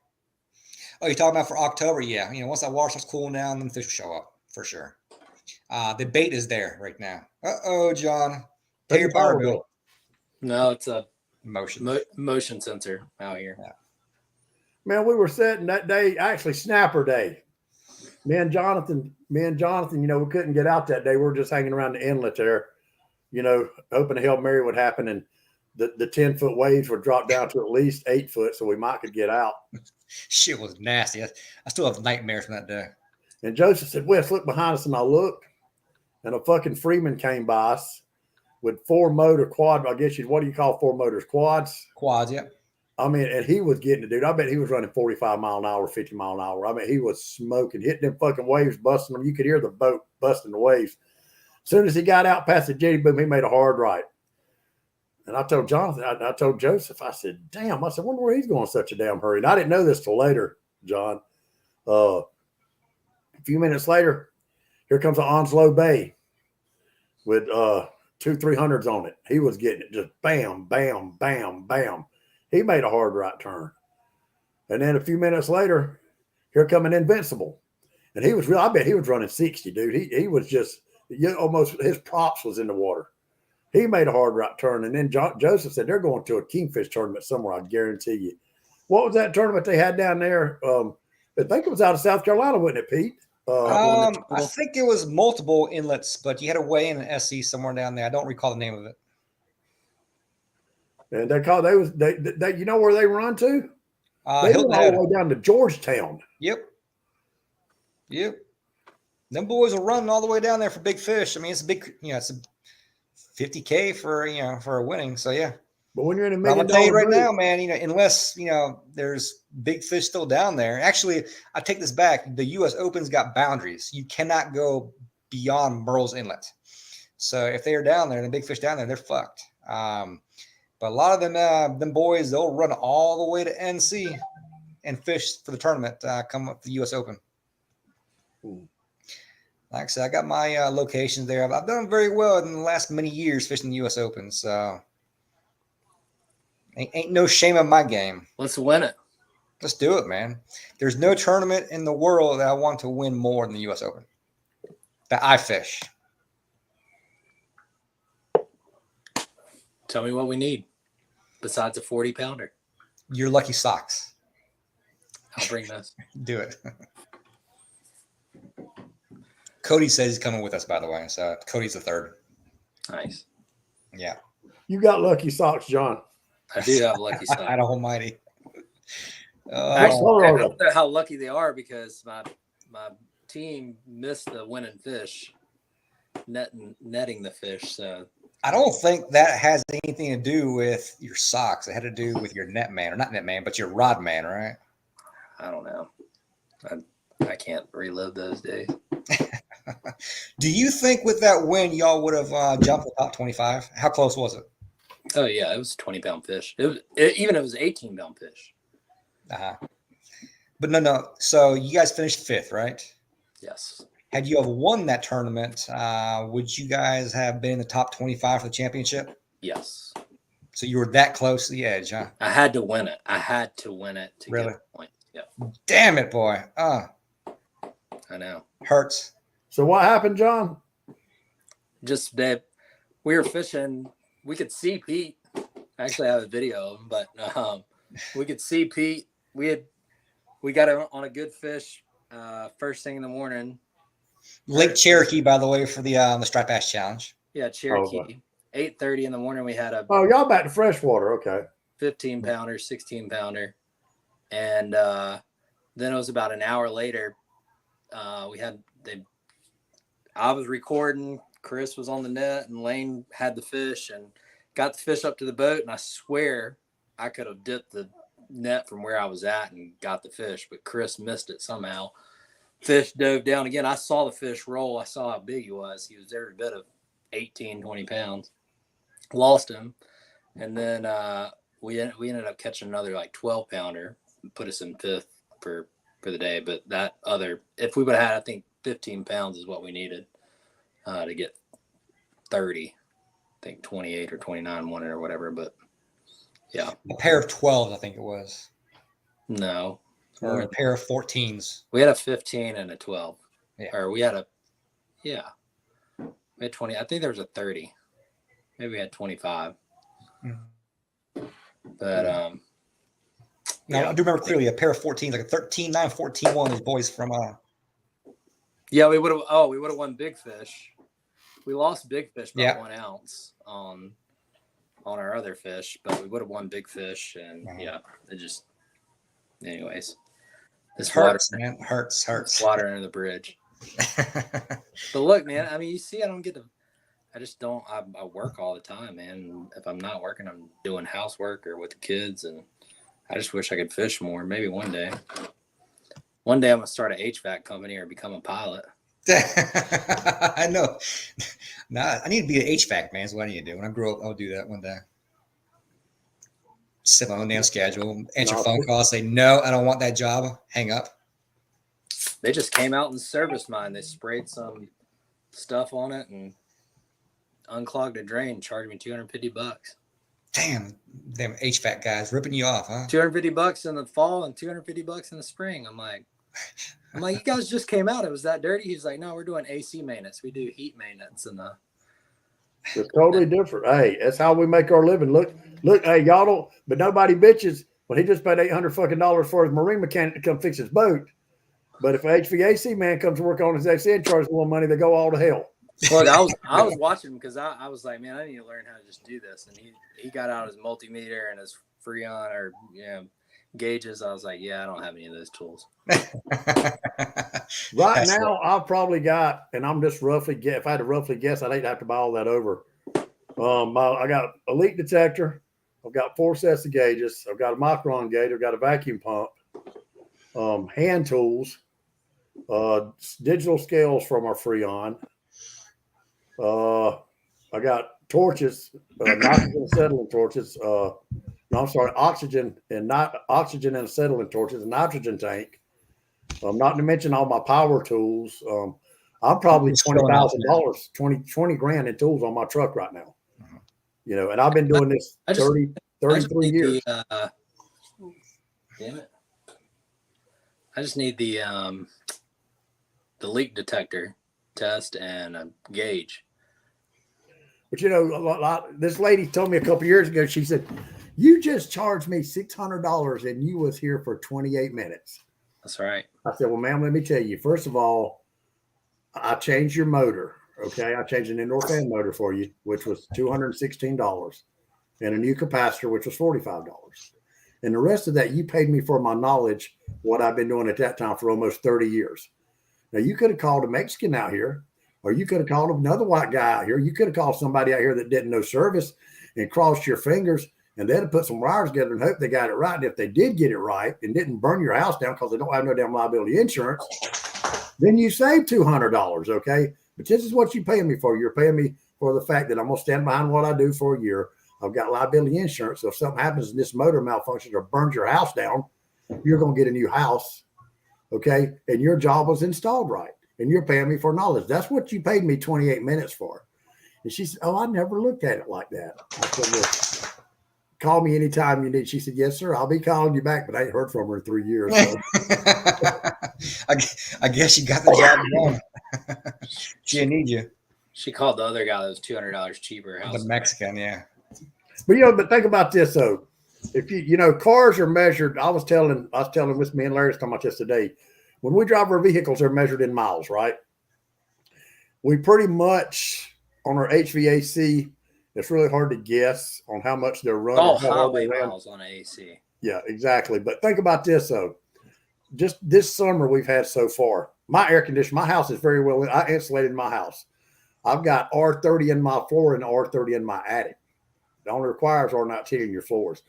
Oh, you're talking about for October? Yeah. Once that water starts cooling down, then fish will show up for sure. The bait is there right now. John. Pay your power bill. No, it's a motion sensor out here. Yeah. Man, we were sitting that day, actually snapper day. Me and Jonathan, we couldn't get out that day. We were just hanging around the inlet there, hoping a Hail Mary would happen and the 10-foot waves would drop down to at least 8 foot so we might could get out. Shit was nasty. I still have nightmares from that day. And Joseph said, Wes, look behind us. And I looked, and a fucking Freeman came by us with 4-motor quad. I guess what do you call 4 motors? Quads? Quads, yeah. I mean, and he was getting it, dude. I bet he was running 45 mile an hour, 50 mile an hour. I mean, he was smoking, hitting them fucking waves, busting them. You could hear the boat busting the waves. As soon as he got out past the jetty boom, he made a hard right. And I told Jonathan, I told Joseph, I said, damn, I said, wonder where he's going in such a damn hurry. And I didn't know this till later, John. A few minutes later, here comes an Onslow Bay with 2 300s on it. He was getting it just bam, bam, bam, bam. He made a hard right turn. And then a few minutes later, here come an Invincible. And he was I bet he was running 60, dude. He was just almost, his props was in the water. He made a hard right turn. And then Joseph said, they're going to a kingfish tournament somewhere, I guarantee you. What was that tournament they had down there? I think it was out of South Carolina, wasn't it, Pete? I think it was multiple inlets, but you had a weigh in an SC somewhere down there. I don't recall the name of it. And they you know where they run to? They went all the way down to Georgetown. Yep. Them boys are running all the way down there for big fish. I mean, it's a big, it's a $50K for a winning. So yeah. But when you're in a $1 million, I'm gonna tell you right now, man, unless there's big fish still down there. Actually, I take this back. The U.S. Open's got boundaries. You cannot go beyond Murrells Inlet. So if they are down there and the big fish down there, they're fucked. But a lot of them boys, they'll run all the way to NC and fish for the tournament. Come up to the U.S. Open. Ooh. Like I said, I got my locations there. I've done very well in the last many years fishing the U.S. Open. So ain't no shame in my game. Let's win it. Let's do it, man. There's no tournament in the world that I want to win more than the U.S. Open that I fish. Tell me what we need besides a 40-pounder. Your lucky socks. I'll bring those. Do it. Cody says he's coming with us, by the way. So Cody's the third. Nice. Yeah. You got lucky socks, John. I do have lucky socks. God almighty. Actually, I don't know how lucky they are because my team missed the winning fish, netting the fish. So I don't think that has anything to do with your socks. It had to do with your net man, or not net man, but your rod man, right? I don't know. I can't relive those days. Do you think with that win, y'all would have jumped the top 25? How close was it? Oh, yeah. It was a 20-pound fish. Even if it was an 18-pound fish. Uh-huh. But no. So you guys finished 5th, right? Yes. Had you have won that tournament, would you guys have been in the top 25 for the championship? Yes. So you were that close to the edge, huh? I had to win it. To really? Get a point. Yeah. Damn it, boy. I know. Hurts. So what happened, John? Just that we were fishing. We could see Pete. Actually, I have a video of him, but we could see Pete. We got him on a good fish first thing in the morning. Lake Cherokee, by the way, for the Striped Bass Challenge. Yeah, Cherokee. 8:30 in the morning. We had Oh, y'all back to freshwater. Okay. 15-pounder, 16-pounder. And then it was about an hour later. I was recording. Chris was on the net, and Lane had the fish and got the fish up to the boat. And I swear I could have dipped the net from where I was at and got the fish, but Chris missed it somehow. Fish dove down again. I saw the fish roll. I saw how big he was. He was every bit of 18, 20 pounds. Lost him. And then we ended up catching another like 12 pounder, put us in fifth for the day. But that other, if we would have had, I think 15 pounds is what we needed to get 30. I think 28 or 29 won it or whatever. But yeah, A pair of 12s, I think it was, no. or a pair of 14s. We had a 15 and a 12. Yeah. Or we had we had 20. I think there was a 30. Maybe we had 25. Mhm. But No, I do remember clearly a pair of 14s, like a 13, 9, 14, one of those boys from yeah, we would have won big fish. We lost big fish by Yeah. 1 ounce on our other fish, but we would have won big fish. And Uh-huh. it just, anyways, this hurts, man. Hurts. water under the bridge. But look, man, I mean, you see, I just don't, I work all the time, man. If I'm not working, I'm doing housework or with the kids. And I just wish I could fish more. Maybe one day. One day I'm going to start an HVAC company or become a pilot. I know. Nah, I need to be an HVAC man. Is what I need to do. When I grow up, I'll do that one day. Set my own damn schedule, answer phone calls, say, no, I don't want that job. Hang up. They just came out and serviced mine. They sprayed some stuff on it and unclogged a drain, charged me $250. Damn, them HVAC guys ripping you off, huh? $250 in the fall and $250 in the spring. I'm like, you guys just came out. It was that dirty. He's like, no, we're doing AC maintenance. We do heat maintenance. And It's totally different. Hey, that's how we make our living. Look, hey, y'all don't, but nobody bitches when he just paid $800 fucking for his marine mechanic to come fix his boat. But if an HVAC man comes to work on his XN and charges a little money, they go all to hell. look, I was watching him because I was like, man, I need to learn how to just do this. And he got out his multimeter and his Freon or gauges. I was like, yeah, I don't have any of those tools. Right now, I've probably got, and I'm just roughly guess. If I had to roughly guess, I'd hate to have to buy all that over. I got a leak detector. I've got 4 sets of gauges. I've got a micron gauge. I've got a vacuum pump, hand tools, digital scales from our Freon. I got torches, nitrogen acetylene torches. Oxygen and acetylene torches, a nitrogen tank. Not to mention all my power tools. I'm probably $20,000, 20 grand in tools on my truck right now. And I've been doing this 33 years. Damn it. I just need the leak detector test and a gauge. But this lady told me a couple years ago, she said, you just charged me $600 and you was here for 28 minutes. That's right. I said, well, ma'am, let me tell you, first of all, I changed your motor. Okay. I changed an indoor fan motor for you, which was $216, and a new capacitor, which was $45. And the rest of that, you paid me for my knowledge, what I've been doing at that time for almost 30 years. Now, you could have called a Mexican out here, or you could have called another white guy out here. You could have called somebody out here that didn't know service and crossed your fingers, and they'd have put some wires together and hope they got it right. And if they did get it right and didn't burn your house down because they don't have no damn liability insurance, then you save $200, okay? But this is what you're paying me for. You're paying me for the fact that I'm going to stand behind what I do for a year. I've got liability insurance. So if something happens and this motor malfunctions or burns your house down, you're going to get a new house, okay? And your job was installed right. And you're paying me for knowledge. That's what you paid me 28 minutes for. And she said, oh, I never looked at it like that. I said, well, call me anytime you need. She said, yes, sir. I'll be calling you back, but I ain't heard from her in 3 years. So. I guess you got the job done. She didn't need you. She called the other guy that was $200 cheaper. The Mexican, yeah. But think about this though. If cars are measured. I was telling with me and Larry was talking about this today. When we drive our vehicles, they're measured in miles, right? We pretty much on our HVAC, it's really hard to guess on how much they're running. Oh, highway miles on AC. Yeah, exactly. But think about this though. Just this summer we've had so far. My air conditioner, my house is very well. I insulated my house. I've got R30 in my floor and R30 in my attic. It only requires R19 in your floors.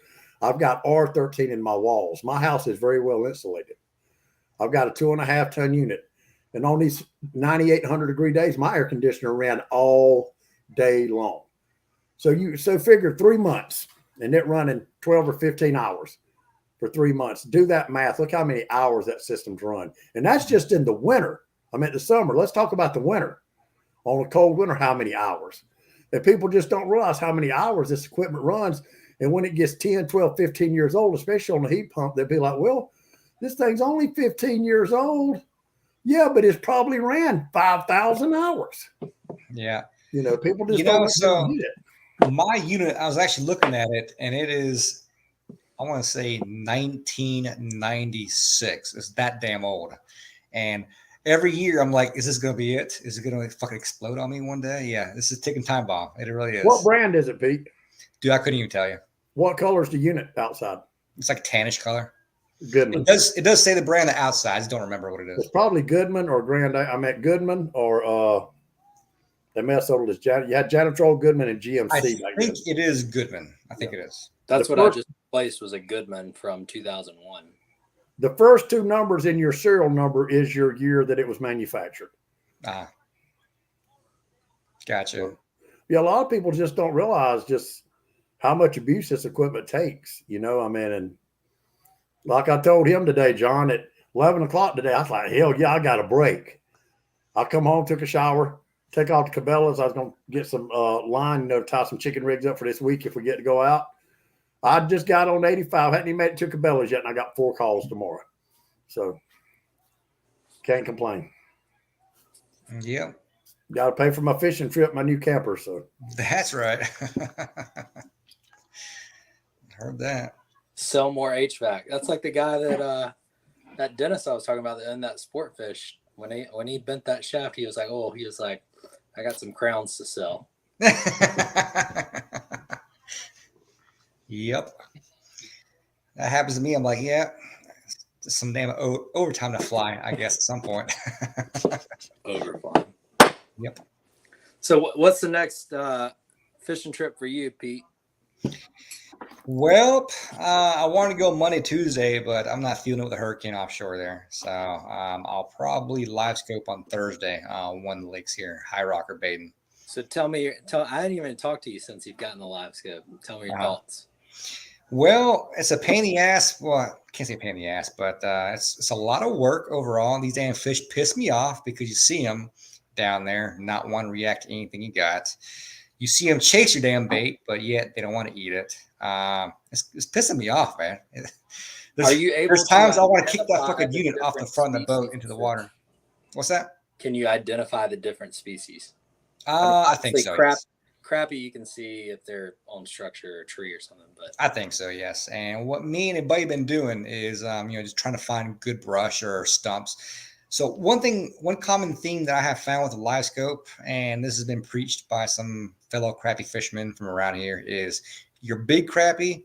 I've got R13 in my walls. My house is very well insulated. I've got a 2.5 ton unit. And on these 9,800 degree days, my air conditioner ran all day long. So figure 3 months and it running 12 or 15 hours for 3 months. Do that math. Look how many hours that system's run. And that's just in the winter. I mean, the summer. Let's talk about the winter. On a cold winter, how many hours? And people just don't realize how many hours this equipment runs. And when it gets 10, 12, 15 years old, especially on the heat pump, they'll be like, well, this thing's only 15 years old. Yeah, but it's probably ran 5,000 hours. Yeah. People just don't get it. My unit, I was actually looking at it, and it is, I want to say 1996. It's that damn old. And every year I'm like, is this going to be it? Is it going to fucking explode on me one day? Yeah, this is a ticking time bomb. It really is. What brand is it, Pete? Dude, I couldn't even tell you. What color is the unit outside? It's like tannish color. Goodman. It does say the brand on the outside. I just don't remember what it is. It's probably Goodman or Grand. I meant Goodman or they mess over this. You had Janitrol, Goodman, and GMC. I think it is Goodman. I think it is. That's what I just replaced was a Goodman from 2001. The first two numbers in your serial number is your year that it was manufactured. Gotcha. So, yeah, a lot of people just don't realize just how much abuse this equipment takes. And like I told him today, John, at 11 o'clock today, I was like, hell yeah, I got a break. I come home, took a shower, take off the Cabela's. I was going to get some line, tie some chicken rigs up for this week if we get to go out. I just got on 85. Hadn't even made it to Cabela's yet, and I got 4 calls tomorrow. So can't complain. Yep. Got to pay for my fishing trip, my new camper. So that's right. Heard that. Sell more HVAC. That's like the guy that Dennis I was talking about in that sport fish. When he bent that shaft, he was like, I got some crowns to sell. Yep. That happens to me. I'm like, yeah, some damn overtime to fly, I guess, at some point. Overflying. Yep. So what's the next fishing trip for you, Pete? Well, I wanted to go Monday, Tuesday, but I'm not feeling it with a hurricane offshore there. So I'll probably live scope on Thursday on one of the lakes here, High Rock or Baden. So I didn't even talk to you since you've gotten the live scope. Tell me your thoughts. Well, it's a pain in the ass. Well, I can't say pain in the ass, but it's a lot of work overall. These damn fish piss me off because you see them down there, not want to react to anything you got. You see them chase your damn bait, but yet they don't want to eat it. It's pissing me off, man. There's times I want to kick that fucking unit off the front of the boat into the water. What's that? Can you identify the different species? I think so. Yes. Crappie, you can see if they're on structure or a tree or something. But I think so, yes. And what me and a buddy been doing is, just trying to find good brush or stumps. So one common theme that I have found with the live scope, and this has been preached by some fellow crappie fishermen from around here, is your big crappie,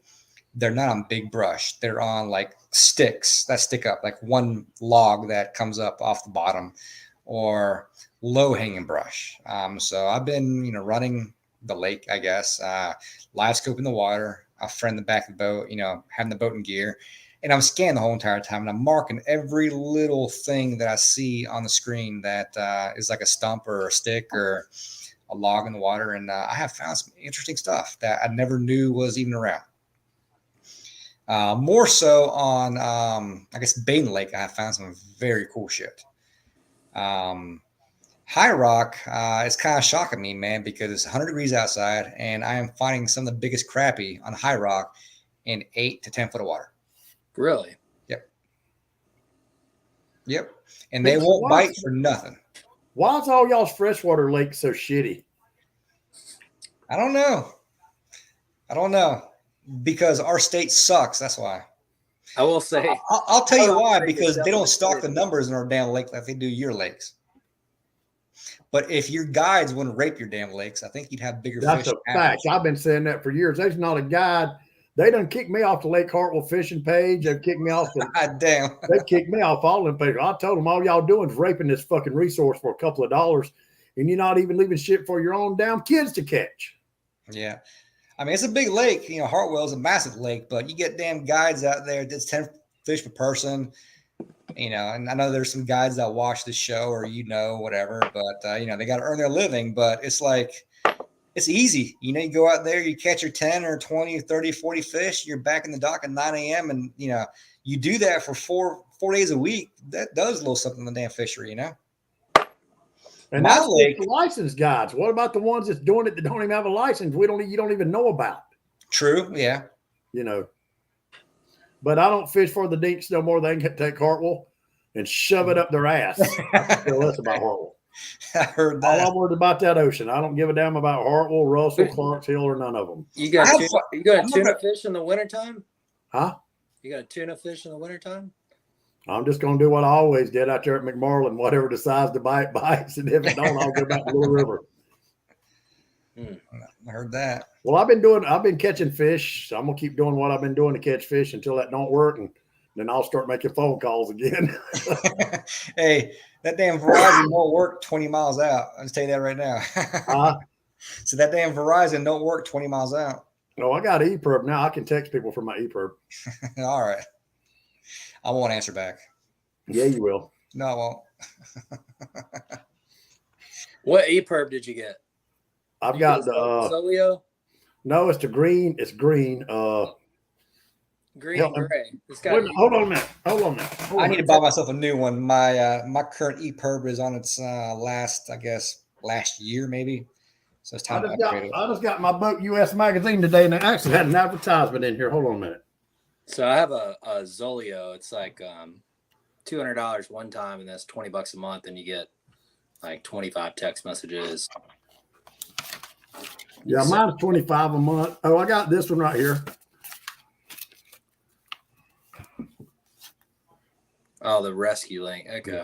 they're not on big brush. They're on like sticks that stick up, like one log that comes up off the bottom, or low hanging brush. So I've been, running the lake, I guess, live scope in the water, a friend in the back of the boat, having the boat in gear. And I'm scanning the whole entire time, and I'm marking every little thing that I see on the screen that is like a stump or a stick or a log in the water. And I have found some interesting stuff that I never knew was even around. More so on, I guess, Baden Lake, I have found some very cool shit. High Rock is kind of shocking me, man, because it's 100 degrees outside, and I am finding some of the biggest crappie on High Rock in 8 to 10 foot of water. Really? Yep. And they won't bite for nothing. Why is all y'all's freshwater lakes so shitty? I don't know. Because our state sucks. That's why. I will say. I'll tell you why. Because they don't stock the numbers in our damn lake like they do your lakes. But if your guides wouldn't rape your damn lakes, I think you'd have bigger fish. That's a fact. I've been saying that for years. There's not a guide. They done kicked me off the Lake Hartwell fishing page. They've kicked me off damn. They kicked me off all them pages. I told them all y'all doing is raping this fucking resource for a couple of dollars, and you're not even leaving shit for your own damn kids to catch. Yeah. I mean, it's a big lake. You know, Hartwell is a massive lake, but you get damn guides out there that's 10 fish per person. You know, and I know there's some guides that watch the show or, whatever, but, you know, they got to earn their living. But it's like, it's easy. You know, you go out there, you catch your 10 or 20 or 30, 40 fish, you're back in the dock at 9 a.m. And, you know, you do that for four days a week. That does a little something in the damn fishery, you know? And My that's lake, the licensed guides. What about the ones that's doing it that don't even have a license? You don't even know about. true, yeah. You know. But I don't fish for the dinks no more. They can take Hartwell and shove it up their ass. I can care less about Hartwell. I heard All that. I'm worried about that ocean. I don't give a damn about Hartwell, Russell, Clarksville, or none of them. You got I'm tuna fish in the wintertime? Huh? You got a tuna fish in the wintertime? I'm just going to do what I always did out there at McMarlin. Whatever decides to bite, bites. And if it don't, I'll go back to Little River. I heard that. Well, I've been catching fish. So I'm going to keep doing what I've been doing to catch fish until that don't work. And then I'll start making phone calls again. Hey, that damn Verizon won't work 20 miles out. I'll just tell you that right now. So that damn Verizon don't work 20 miles out. No, I got ePerb now. I can text people from my ePerb. All right. I won't answer back. Yeah, you will. No, I won't. What EPIRB did you get? I've got the Zoleo? no, it's the green. It's green. Green Hell, and gray. It's Wait got a minute, hold on a minute. Hold on a minute. Hold I on need a to minute. buy myself a new one. My current ePerb is on its last year maybe. So it's time to upgrade it. I just got my Boat US magazine today, and they actually had an advertisement in here. Hold on a minute. So I have a Zoleo. It's like $200 one time, and that's $20 a month, and you get like 25 text messages. Yeah, mine's 25 a month. Oh, I got this one right here. Oh, the rescue link. Okay.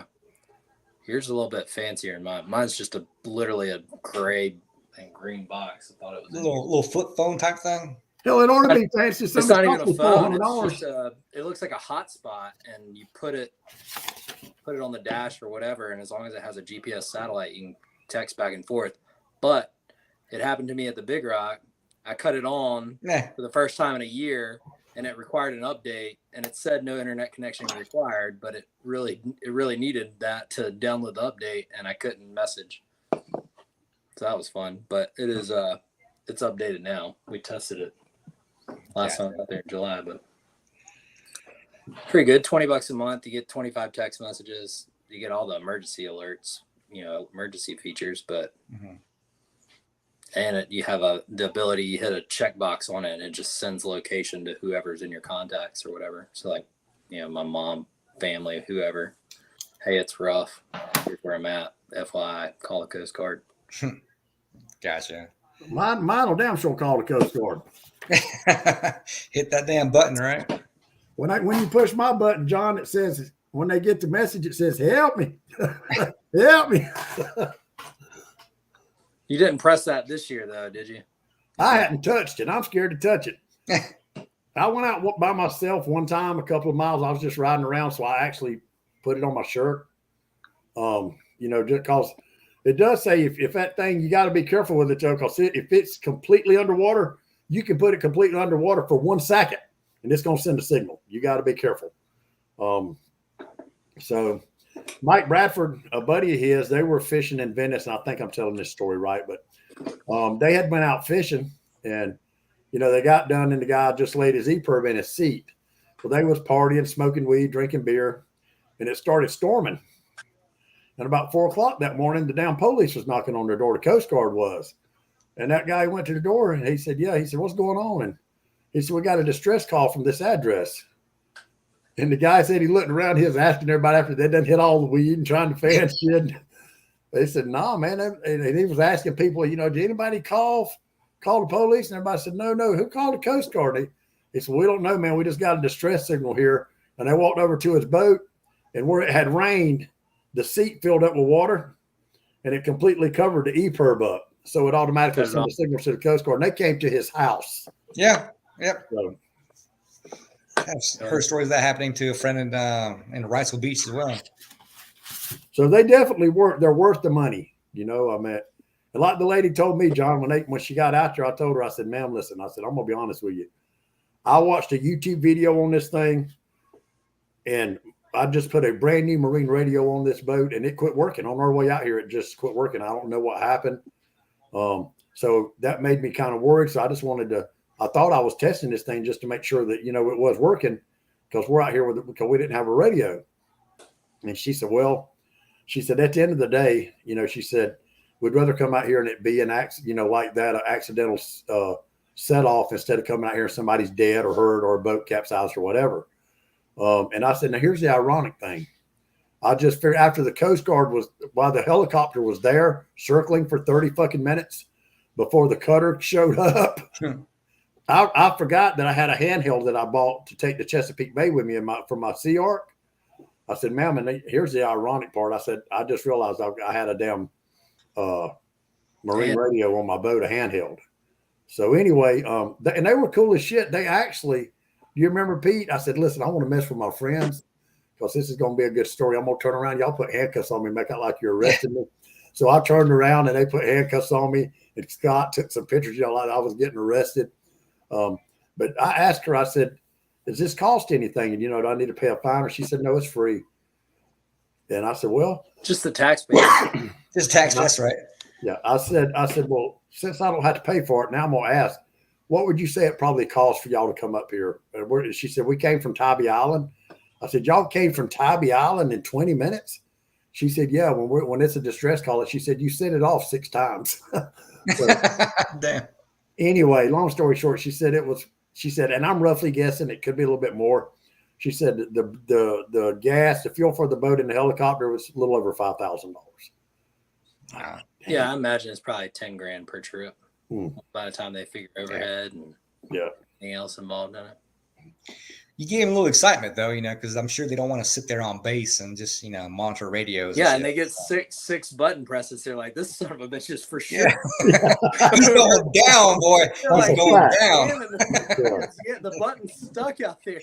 Yours is a little bit fancier than mine. Mine's just literally a gray and green box. I thought it was A little flip phone type thing. Hell, it ought to be fancy. It's not even a phone. It's $400. just it looks like a hotspot, and you put it on the dash or whatever, and as long as it has a GPS satellite, you can text back and forth. But it happened to me at the Big Rock. I cut it on for the first time in a year, and it required an update, and it said no internet connection required, but it really needed that to download the update, and I couldn't message. So that was fun, but it is it's updated now. We tested it last time out there in July, but pretty good. $20 a month. You get 25 text messages. You get all the emergency alerts, emergency features, but and you have the ability, you hit a checkbox on it and it just sends location to whoever's in your contacts or whatever. So like, my mom, family, whoever, hey, it's rough. Here's where I'm at. FYI, call the Coast Guard. Gotcha. Mine will damn sure call the Coast Guard. Hit that damn button, right? When you push my button, John, it says, when they get the message, it says, help me. Help me. You didn't press that this year, though, did you? I hadn't touched it. I'm scared to touch it. I went out by myself one time, a couple of miles. I was just riding around, so I actually put it on my shirt. Just because it does say if that thing, you got to be careful with it, Joe, because if it's completely underwater, you can put it completely underwater for 1 second, and it's going to send a signal. You got to be careful. So Mike Bradford, a buddy of his, they were fishing in Venice, and I think I'm telling this story right, but they had been out fishing, and they got done, and the guy just laid his ePerb in his seat. Well, they was partying, smoking weed, drinking beer, and it started storming. And about 4 o'clock that morning, the damn police was knocking on their door. The Coast Guard was. And that guy went to the door, and he said, yeah. He said, what's going on? And he said, we got a distress call from this address. And the guy said he looked around. He was asking everybody after they done hit all the weed and trying to fan shit. They said, nah, man. And he was asking people, did anybody call the police? And everybody said, no. Who called the Coast Guard? He said, we don't know, man. We just got a distress signal here. And they walked over to his boat, and where it had rained, the seat filled up with water, and it completely covered the ePerb up. So it automatically sent a signal to the Coast Guard. And they came to his house. Yeah. Yep. So, I've heard stories of that happening to a friend in Wrightsville Beach as well. So they definitely they're worth the money, and And like the lady told me, John, when she got out there, I told her, I said, ma'am, listen, I said, I'm gonna be honest with you. I watched a YouTube video on this thing, and I just put a brand new marine radio on this boat, and it quit working on our way out here. It just quit working. I don't know what happened. So that made me kind of worried. So I just wanted to. I thought I was testing this thing just to make sure that it was working, because we're out here because we didn't have a radio. And she said, well, she said at the end of the day, she said we'd rather come out here and it be an accident, like that, an accidental set off, instead of coming out here and somebody's dead or hurt or a boat capsized or whatever. And I said, now here's the ironic thing. I just figured after the Coast Guard while the helicopter was there circling for 30 fucking minutes before the cutter showed up, I forgot that I had a handheld that I bought to take to Chesapeake Bay with me for my Sea Ark. I said, ma'am, and here's the ironic part. I said, I just realized I had a damn marine radio on my boat, a handheld. So anyway, and they were cool as shit. They actually, do you remember, Pete? I said, listen, I want to mess with my friends because this is going to be a good story. I'm going to turn around. Y'all put handcuffs on me, make it like you're arresting me. So I turned around and they put handcuffs on me, and Scott took some pictures, like I was getting arrested. But I asked her, I said, does this cost anything? And, do I need to pay a fine? Or she said, no, it's free. And I said, well, just the taxpayer. Just tax. That's right. Yeah. I said, well, since I don't have to pay for it, now I'm going to ask, what would you say it probably costs for y'all to come up here? And she said, we came from Tybee Island. I said, y'all came from Tybee Island in 20 minutes? She said, yeah, when it's a distress call, she said, you sent it off 6 times. So, damn. Anyway, long story short, she said, and I'm roughly guessing it could be a little bit more. She said the gas, the fuel for the boat and the helicopter was a little over $5,000. Wow. Yeah, I imagine it's probably 10 grand per trip by the time they figure overhead and anything else involved in it. You gave them a little excitement though, because I'm sure they don't want to sit there on base and just, monitor radios. Yeah, and they get six button presses. They're like, this son of a bitch is for sure. Yeah. He's going down, boy. He's going down. Getting the button stuck out there.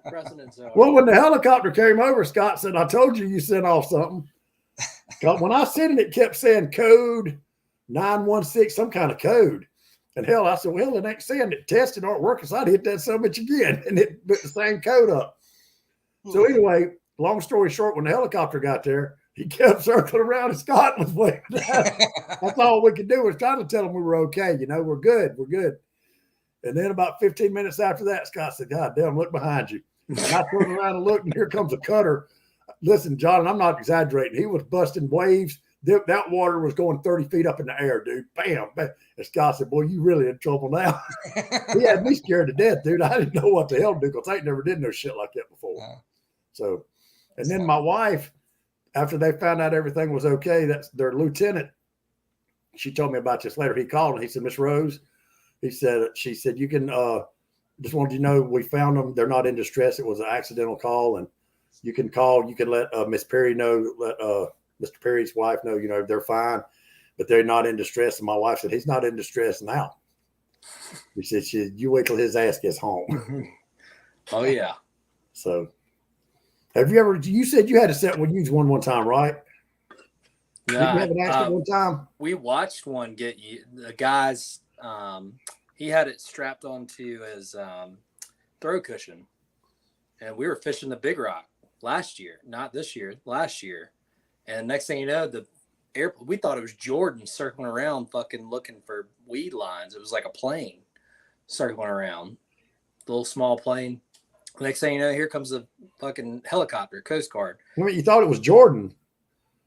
Pressing it so. Well, when the helicopter came over, Scott said, I told you sent off something. When I sent it, it kept saying code 916, some kind of code. And hell, I said, well, it ain't saying it tested aren't working, so I'd hit that so much again, and it put the same code up. So anyway, long story short, when the helicopter got there, he kept circling around, and Scott was waiting. That's all we could do was try to tell him we were okay. We're good. And then about 15 minutes after that, Scott said, God damn, look behind you. And I turned around and looked, and here comes a cutter. Listen, John, and I'm not exaggerating. He was busting waves. That water was going 30 feet up in the air, dude. Bam, bam. And Scott said, boy, you really in trouble now. He had me scared to death, dude. I didn't know what the hell to do because I never did no shit like that before. So, and then my wife, after they found out everything was okay, that's their lieutenant. She told me about this later. He called and he said, Miss Rose, she said, you can, just wanted you to know we found them. They're not in distress. It was an accidental call. And you can call, you can let Miss Perry know, let Mr. Perry's wife know, they're fine, but they're not in distress. And my wife said, he's not in distress now. She said, you wait till his ass gets home. Oh, yeah. So have you ever, you said you had a set one, use one time, right? Yeah. Did you have an accident one time? We watched one get the guys, he had it strapped onto his throw cushion, and we were fishing the Big Rock last year, not this year, last year. And next thing you know, we thought it was Jordan circling around fucking looking for weed lines. It was like a plane circling around, the little small plane. Next thing you know, here comes the fucking helicopter, Coast Guard. I mean, you thought it was Jordan.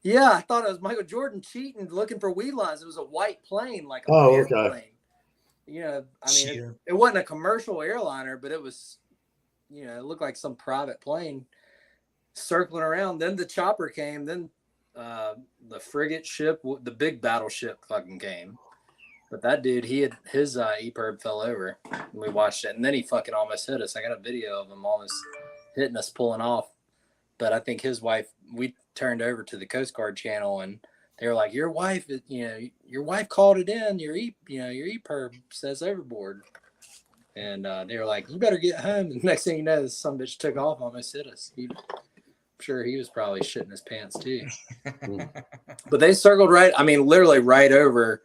Yeah, I thought it was Michael Jordan cheating, looking for weed lines. It was a white plane, like a okay. Plane. It wasn't a commercial airliner, but it was, it looked like some private plane circling around. Then the chopper came. Then the frigate ship, the big battleship fucking came. But that dude, his EPIRB fell over, and we watched it, and then he fucking almost hit us. I got a video of him almost hitting us, pulling off. But I think his wife, we turned over to the Coast Guard channel, and they were like, your wife called it in, your EPIRB says overboard. And they were like, you better get home. And the next thing you know, some bitch took off, almost hit us. He sure he was probably shitting his pants too. But they circled right, I mean, literally right over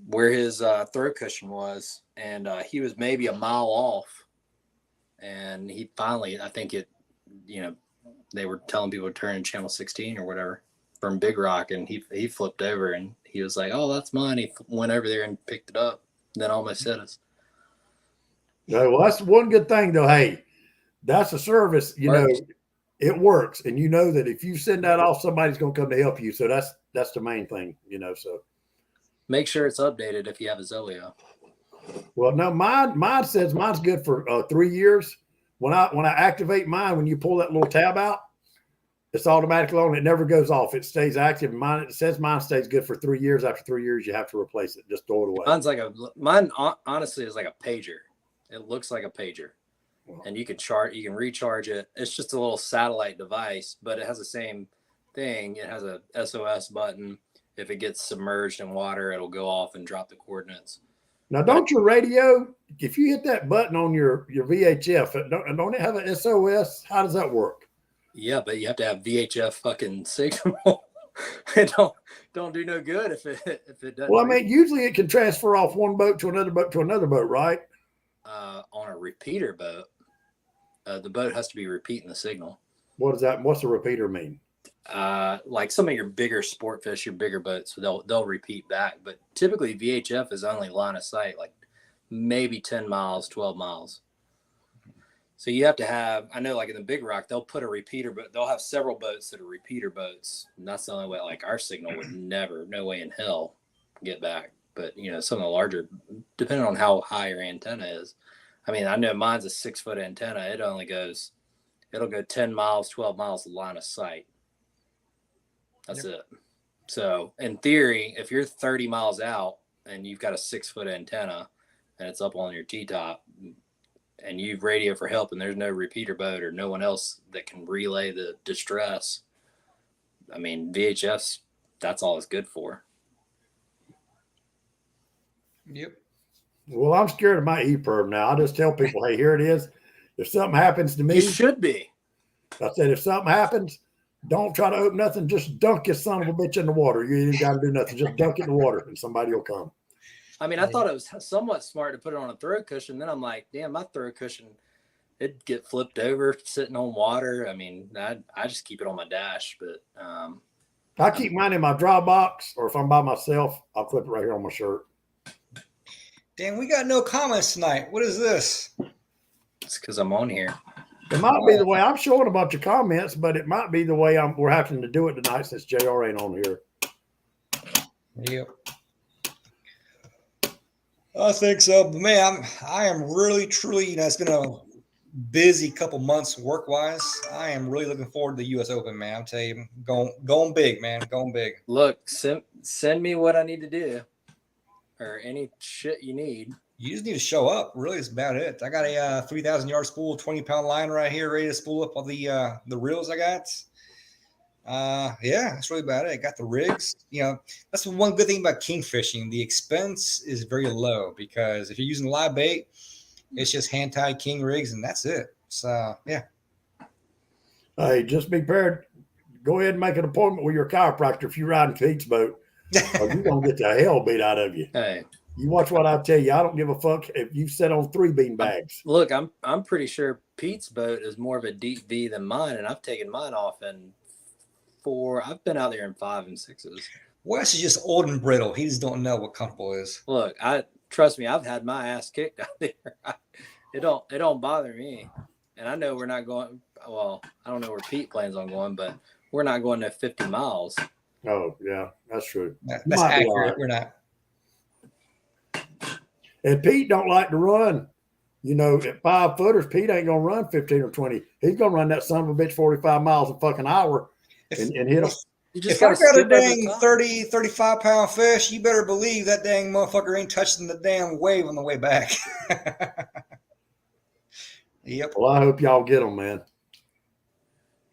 where his throw cushion was. And he was maybe a mile off. And he finally, I think they were telling people to turn in channel 16 or whatever from Big Rock. And he flipped over and he was like, oh, that's mine. He went over there and picked it up. Then almost hit us. No, well, that's one good thing though. Hey, that's a service, Works. it works. And you know that if you send that off, somebody's going to come to help you. So that's the main thing, so. Make sure it's updated if you have a Zoleo. Well, no, mine says mine's good for 3 years. When I activate mine, when you pull that little tab out, it's automatically on. It never goes off. It stays active. It says mine stays good for 3 years. After 3 years, you have to replace it. Just throw it away. Mine honestly is like a pager. It looks like a pager, and you can recharge it. It's just a little satellite device, but it has the same thing. It has a SOS button. If it gets submerged in water, it'll go off and drop the coordinates. Now, don't your radio, if you hit that button on your VHF, don't it have an SOS? How does that work? Yeah, but you have to have VHF fucking signal. It don't do no good if it doesn't. Well, I mean, usually it can transfer off one boat to another boat, right? On a repeater boat, the boat has to be repeating the signal. What's a repeater mean? Like some of your bigger sport fish, your bigger boats, they'll repeat back. But typically VHF is only line of sight, like maybe 10 miles, 12 miles. So you have to have, I know like in the Big Rock, they'll put a repeater, but they'll have several boats that are repeater boats. And that's the only way, like our signal would never, no way in hell get back. But some of the larger, depending on how high your antenna is. I mean, I know mine's a 6-foot antenna. It'll go 10 miles, 12 miles line of sight. That's it. So in theory, if you're 30 miles out and you've got a 6-foot antenna and it's up on your T-top and you've radio for help and there's no repeater boat or no one else that can relay the distress, I mean, VHF's, that's all it's good for. Yep. Well, I'm scared of my EPIRB now. I just tell people, hey, here it is. If something happens to me, You should be. I said, if something happens, don't try to open nothing. Just dunk your son of a bitch in the water. You ain't got to do nothing. Just dunk it in the water and somebody will come. I mean, I thought it was somewhat smart to put it on a throw cushion. Then I'm like, damn, my throw cushion, it'd get flipped over sitting on water. I mean, I just keep it on my dash. But I keep mine in my dry box, or if I'm by myself, I'll flip it right here on my shirt. Damn, we got no comments tonight. What is this? it's because I'm on here. It might be the way I'm showing a bunch of comments, but it might be the way we're having to do it tonight since JR ain't on here. Yep. I think so. But man, I am really, truly, it's been a busy couple months work-wise. I am really looking forward to the U.S. Open, man. I'm telling you, going big, man, going big. Look, send me what I need to do or any shit you need. You just need to show up. Really, it's about it. I got a 3,000-yard spool, 20-pound line right here, ready to spool up all the reels I got. Yeah, that's really about it. I got the rigs. That's the one good thing about king fishing. The expense is very low because if you're using live bait, it's just hand-tied king rigs, and that's it. So, yeah. Hey, just be prepared. Go ahead and make an appointment with your chiropractor if you're riding Pete's boat, or you're going to get the hell beat out of you. Hey. You watch what I tell you. I don't give a fuck if you sit on 3 bean bags. Look, I'm pretty sure Pete's boat is more of a deep V than mine, and I've taken mine off in 4. I've been out there in 5 and 6s. Wes is just old and brittle. He just don't know what comfortable is. Look, trust me, I've had my ass kicked out there. It don't bother me, and I know we're not going. Well, I don't know where Pete plans on going, but we're not going to 50 miles. Oh yeah, that's true. That's accurate. Right. We're not. And Pete don't like to run. At 5 footers, Pete ain't gonna run 15 or 20. He's gonna run that son of a bitch 45 miles a fucking hour and hit him. If I got a dang 30, 35-pound fish, you better believe that dang motherfucker ain't touching the damn wave on the way back. Yep. Well, I hope y'all get them, man.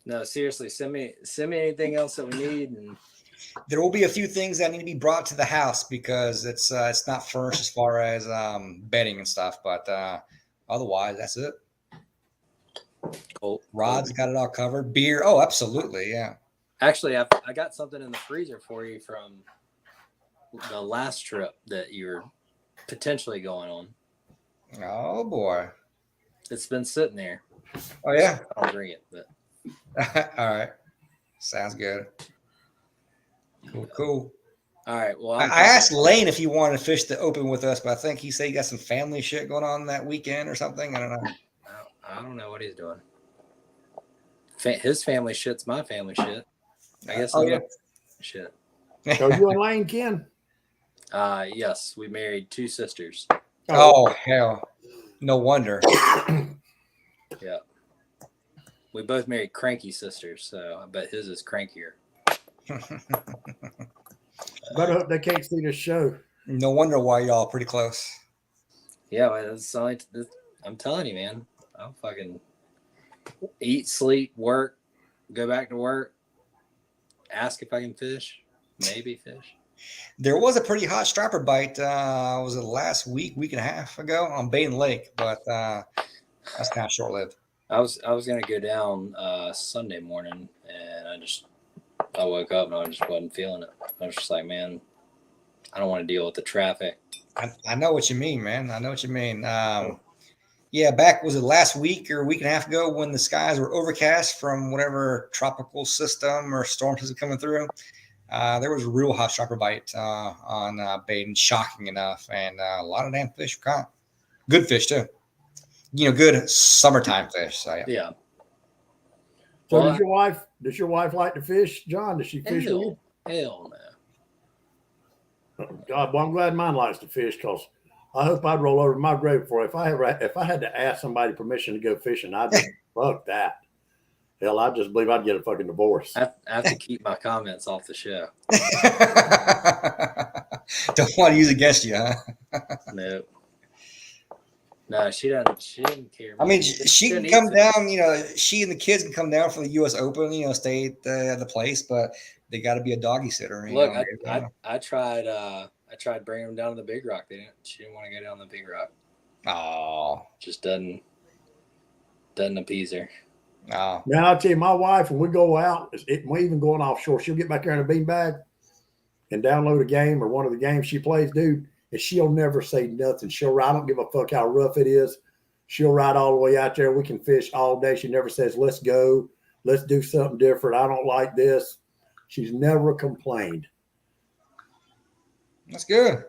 No, seriously, send me anything else that we need. And there will be a few things that need to be brought to the house because it's not furnished as far as bedding and stuff. But otherwise, that's it. Cool. Rod's got it all covered. Beer. Oh, absolutely. Yeah. Actually, I got something in the freezer for you from the last trip that you're potentially going on. Oh boy. It's been sitting there. Oh yeah. I don't drink it, but All right. Sounds good. Cool. all right. Well, I asked Lane if he wanted to fish the open with us, but I think he said he got some family shit going on that weekend or something. I don't know. I don't know what he's doing. His family shit's my family shit. I guess. Oh yeah. Shit. So you and Lane Ken? Yes, we married 2 sisters. Oh hell. No wonder. Yeah. We both married cranky sisters, so I bet his is crankier. Better hope they can't see this show. No wonder why y'all pretty close. Yeah, well, I'm telling you, man. I'll fucking eat, sleep, work, go back to work, ask if I can fish, maybe fish. There was a pretty hot striper bite. Was it last week and a half ago on Baden Lake, but that's kind of short lived. I was gonna go down Sunday morning, and I woke up and I just wasn't feeling it. I was just like, man, I don't want to deal with the traffic. I know what you mean, man. I know what you mean. Yeah, was it last week or a week and a half ago when the skies were overcast from whatever tropical system or storm system coming through? There was a real hot striper bite on Baden, shocking enough, and a lot of damn fish were caught. Good fish too. Good summertime fish. So yeah. So Well, does your wife like to fish, John? Does she fish with you? Hell no. Oh, God, well, I'm glad mine likes to fish because I hope I'd roll over my grave for it. If I had to ask somebody permission to go fishing, I'd be, fuck that. Hell, I just believe I'd get a fucking divorce. I have to keep my comments off the show. Don't want to use it against you, huh? No, she didn't care. I mean, she can come down, she and the kids can come down for the U.S. Open, stay at the place, but they got to be a doggy sitter. Look, I tried bringing them down to the Big Rock. She didn't want to go down the Big Rock. Oh, just doesn't appease her. Oh. Man, I'll tell you, my wife, when we go out, we even going offshore, she'll get back there in a beanbag and download a game or one of the games she plays, dude. And she'll never say nothing. I don't give a fuck how rough it is. She'll ride all the way out there. We can fish all day. She never says, let's go. Let's do something different. I don't like this. She's never complained. That's good.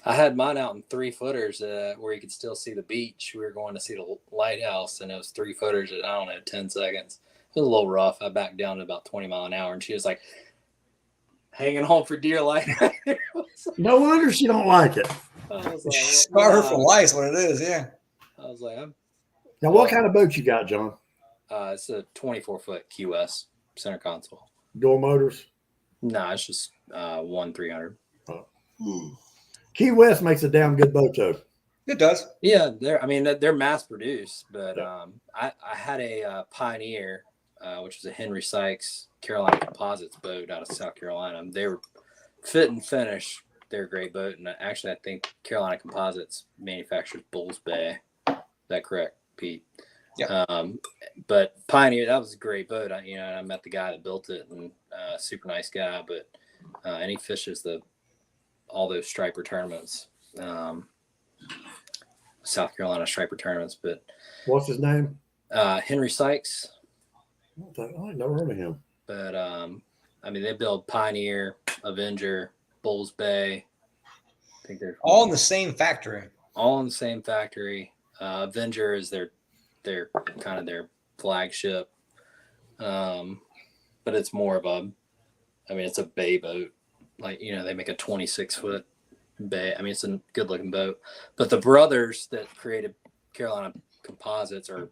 I had mine out in 3-footers where you could still see the beach. We were going to see the lighthouse, and it was 3-footers at, 10 seconds. It was a little rough. I backed down to about 20 miles an hour, and she was like, hanging on for dear life. No wonder she don't like it. I was like, scar her for life, what it is, yeah. I was like, Now, what kind of boat you got, John? it's a 24-foot QS center console. Dual motors? No, it's just 1-300. Key West makes a damn good boat, though. It does. Yeah, they're mass produced, but I had a Pioneer, which is a Henry Sykes Carolina Composites boat out of South Carolina. They were fit and finish. They're a great boat, and actually, I think Carolina Composites manufactures Bulls Bay. Is that correct, Pete? Yeah. But Pioneer, that was a great boat. I met the guy that built it, and super nice guy. But and he fishes all those striper tournaments, South Carolina striper tournaments. But what's his name? Henry Sykes. I never heard of him. But they build Pioneer, Avenger, Bulls Bay. I think they're all in the same factory. All in the same factory. Avenger is their kind of their flagship. But it's more of it's a bay boat. Like, they make a 26-foot bay. It's a good looking boat. But the brothers that created Carolina Composites it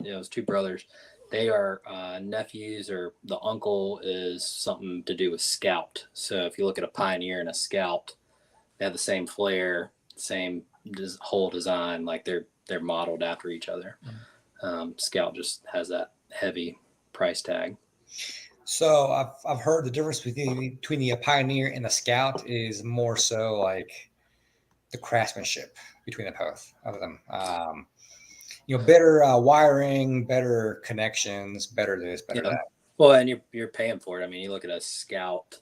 was 2 brothers. They are nephews, or the uncle is something to do with Scout. So if you look at a Pioneer and a Scout, they have the same flare, same whole design, like they're modeled after each other. Scout just has that heavy price tag. So I've heard the difference between the Pioneer and the Scout is more so like the craftsmanship between the both of them. better wiring, better connections, better this, better Yeah. that. Well, and you're paying for it. I mean, you look at a Scout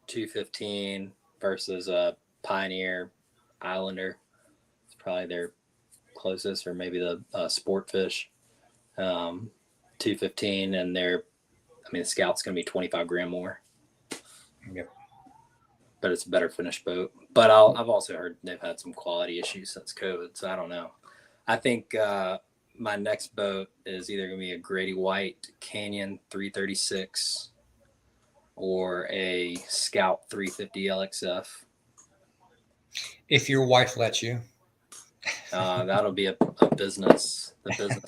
215 versus a Pioneer Islander. It's probably their closest, or maybe the Sportfish 215, and the Scout's going to be 25 grand more. Yep. But it's a better finished boat. But I've also heard they've had some quality issues since COVID, so I don't know. I think my next boat is either going to be a Grady White Canyon 336 or a Scout 350 LXF. If your wife lets you. That'll be a business. The business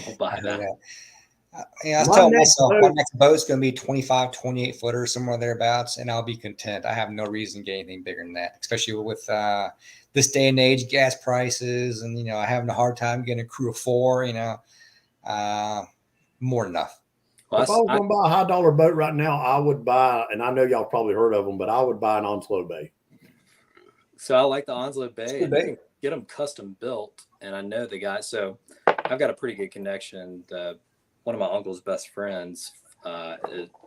will buy that. Yeah, I was My telling next myself boat- my next boat's going to be 25, 28 footer, somewhere thereabouts, and I'll be content. I have no reason to get anything bigger than that, especially with this day and age, gas prices, and having a hard time getting a crew of 4. More than enough. Well, If I was going to buy a high dollar boat right now, I would buy, and I know y'all probably heard of them, but I would buy an Onslow Bay. so I like the Onslow Bay. good And bay. you can get them custom built, and I know the guy. So I've got a pretty good connection. One of my uncle's best friends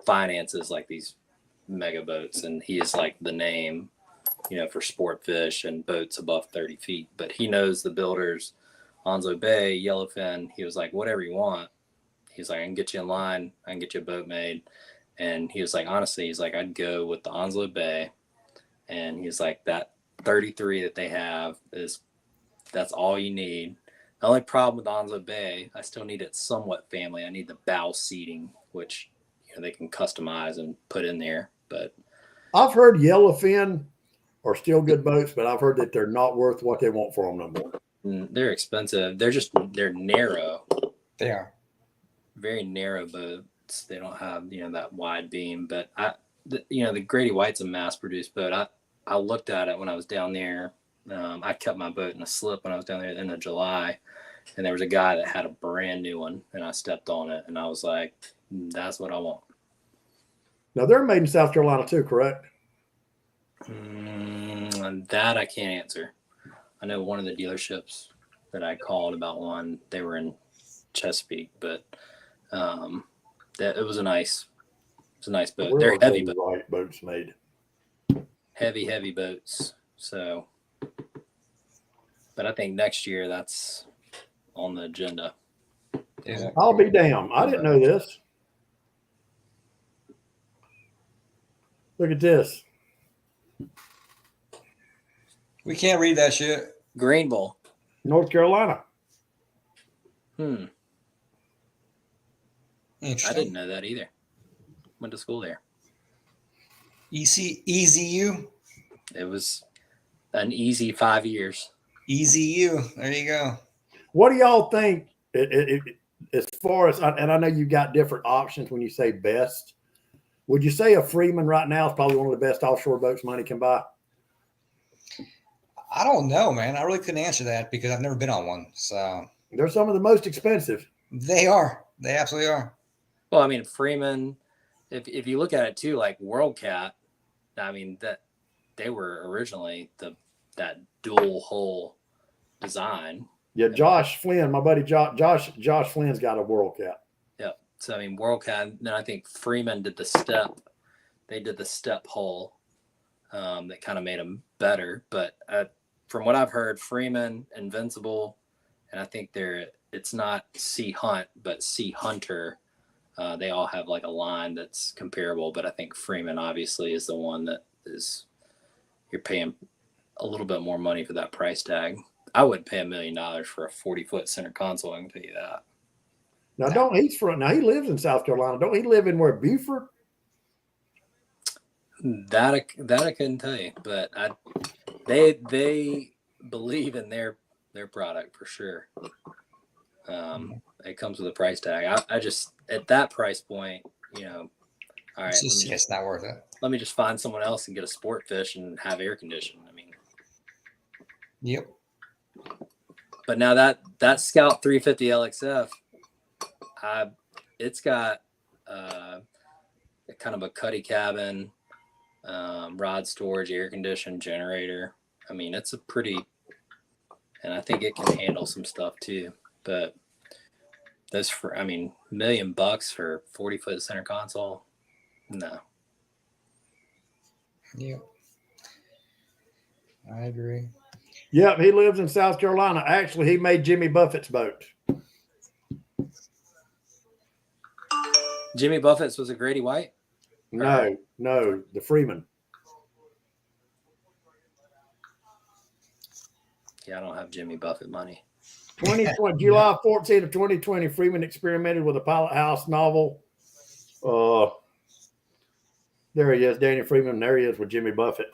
finances like these mega boats, and he is like the name, for sport fish and boats above 30 feet. But he knows the builders, Onslow Bay, Yellowfin. He was like, whatever you want. He's like, I can get you in line. I can get you a boat made. And he was like, honestly, he's like, I'd go with the Onslow Bay. And he's like, that 33 that they have that's all you need. The only problem with Onslow Bay, I still need it somewhat family. I need the bow seating, which they can customize and put in there. But I've heard Yellowfin are still good boats, but I've heard that they're not worth what they want for them no more. they're expensive. They're narrow, They are. very narrow boats. They don't have that wide beam. But the Grady White's a mass-produced boat. I looked at it when I was down there. I kept my boat in a slip when I was down there at the end of July, and there was a guy that had a brand new one, and I stepped on it, and I was like, that's what I want. Now, they're made in South Carolina too, correct? That I can't answer. I know one of the dealerships that I called about one, they were in Chesapeake, but that it was a nice boat. Where They're are heavy, those right boats made? heavy boats. So, but I think next year that's on the agenda. Is it? I'll be damned. I didn't know this. Look at this. We can't read that shit. Greenville. North Carolina. I Interesting. didn't know that either. Went to school there. EZU. It was an easy 5 years. EZU. There you go. What do y'all think as far as, and I know you got different options when you say best. Would you say a Freeman right now is probably one of the best offshore boats money can buy? I don't know, man. I really couldn't answer that because I've never been on one. So They're some of the most expensive. they are. They absolutely are. Well, I mean, Freeman, if you look at it too, like WorldCat, I mean, that they were originally that dual hull design. Yeah, Josh Flynn, my buddy Josh Flynn's got a WorldCat. Yep. So I mean, WorldCat. Then I think Freeman did the step. They did the step hull that kind of made them better. But from what I've heard, Freeman, Invincible, and I think it's not Sea Hunt, but Sea Hunter. They all have like a line that's comparable, but I think Freeman obviously is the one that you're paying a little bit more money for that price tag. I wouldn't pay $1 million for a 40-foot center console. I can tell you that. Now he lives in South Carolina. Don't he live in where Beaufort? That I couldn't tell you, but they believe in their product for sure. It comes with a price tag. I just at that price point, all right. It's not worth it. Let me just find someone else and get a sport fish and have air conditioning. I mean, Yep. but now that Scout 350 LXF, it's got kind of a cuddy cabin, rod storage, air conditioned generator. I mean, it's and I think it can handle some stuff too. But those for, I mean, $1 million for 40-foot center console, no. Yeah, I agree. Yep, he lives in South Carolina. Actually, he made Jimmy Buffett's boat. Jimmy Buffett's was a Grady White. No, the Freeman. Yeah, I don't have Jimmy Buffett money. 2020, July 14th of 2020, Freeman experimented with a Pilot House novel. There he is, Danny Freeman. There he is with Jimmy Buffett.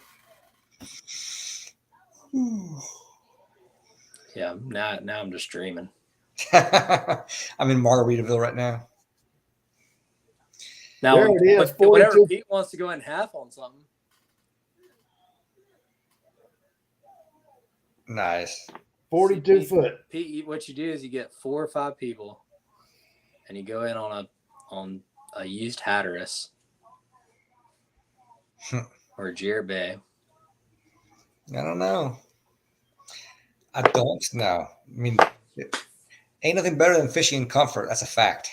Yeah, now I'm just dreaming. I'm in Margaritaville right now. Now, There it is, whatever 42. Pete wants to go in half on something. Nice. 42 foot. Pete, what you do is you get 4 or 5 people, and you go in on a used Hatteras or a Jared Bay. I don't know. I don't know. I mean, ain't nothing better than fishing in comfort. That's a fact.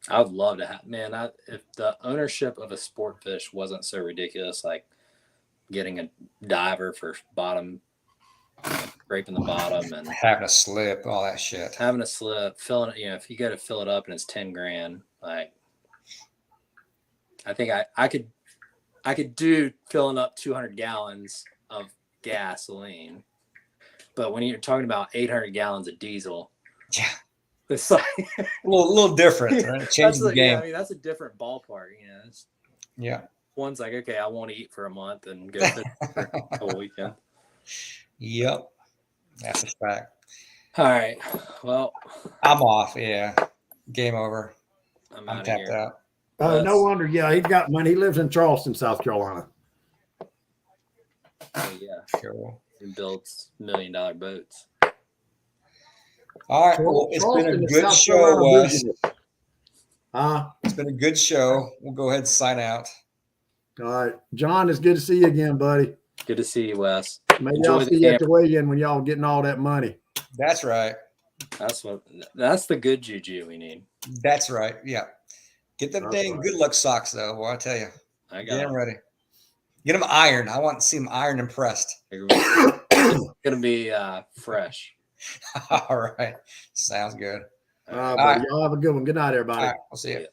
I would love to have, man. If the ownership of a sport fish wasn't so ridiculous, like getting a diver for bottom, scraping the bottom, and Having a slip, all that shit. having a slip, filling it. You know, if you go to fill it up and it's $10,000, like I think I could do filling up 200 gallons of gasoline, but when you're talking about 800 gallons of diesel, Yeah. it's like A little different. Right? that's Changing the game. I mean, that's a different ballpark. You know, Yeah. one's like, okay, I won't eat for a month and go fish for a whole weekend. Yep. That's a fact. All right, well, I'm off. Yeah. Game over. I'm I'm out of tapped here. out. No wonder. Yeah, he's got money. He lives in Charleston, South Carolina. Oh, yeah, Sure. he builds $1 million boats. All right. Well, it's been a Charleston is good South show, Carolina Wes. business. Huh? It's been a good show. We'll go ahead and sign out. All right. John, it's good to see you again, buddy. Good to see you, Wes. Maybe Enjoy I'll the see you at camp. the weigh-in when y'all getting all that money. That's right. That's the good juju we need. That's right. Yeah. Get them That's dang right. good luck socks, though. Boy, I tell you. I Get got them ready. Get them ironed. I want to see them ironed and pressed. it's gonna be fresh. All right. Sounds good. All right, All right. buddy. Y'all have a good one. Good night, everybody. All right. We'll see you. Yeah.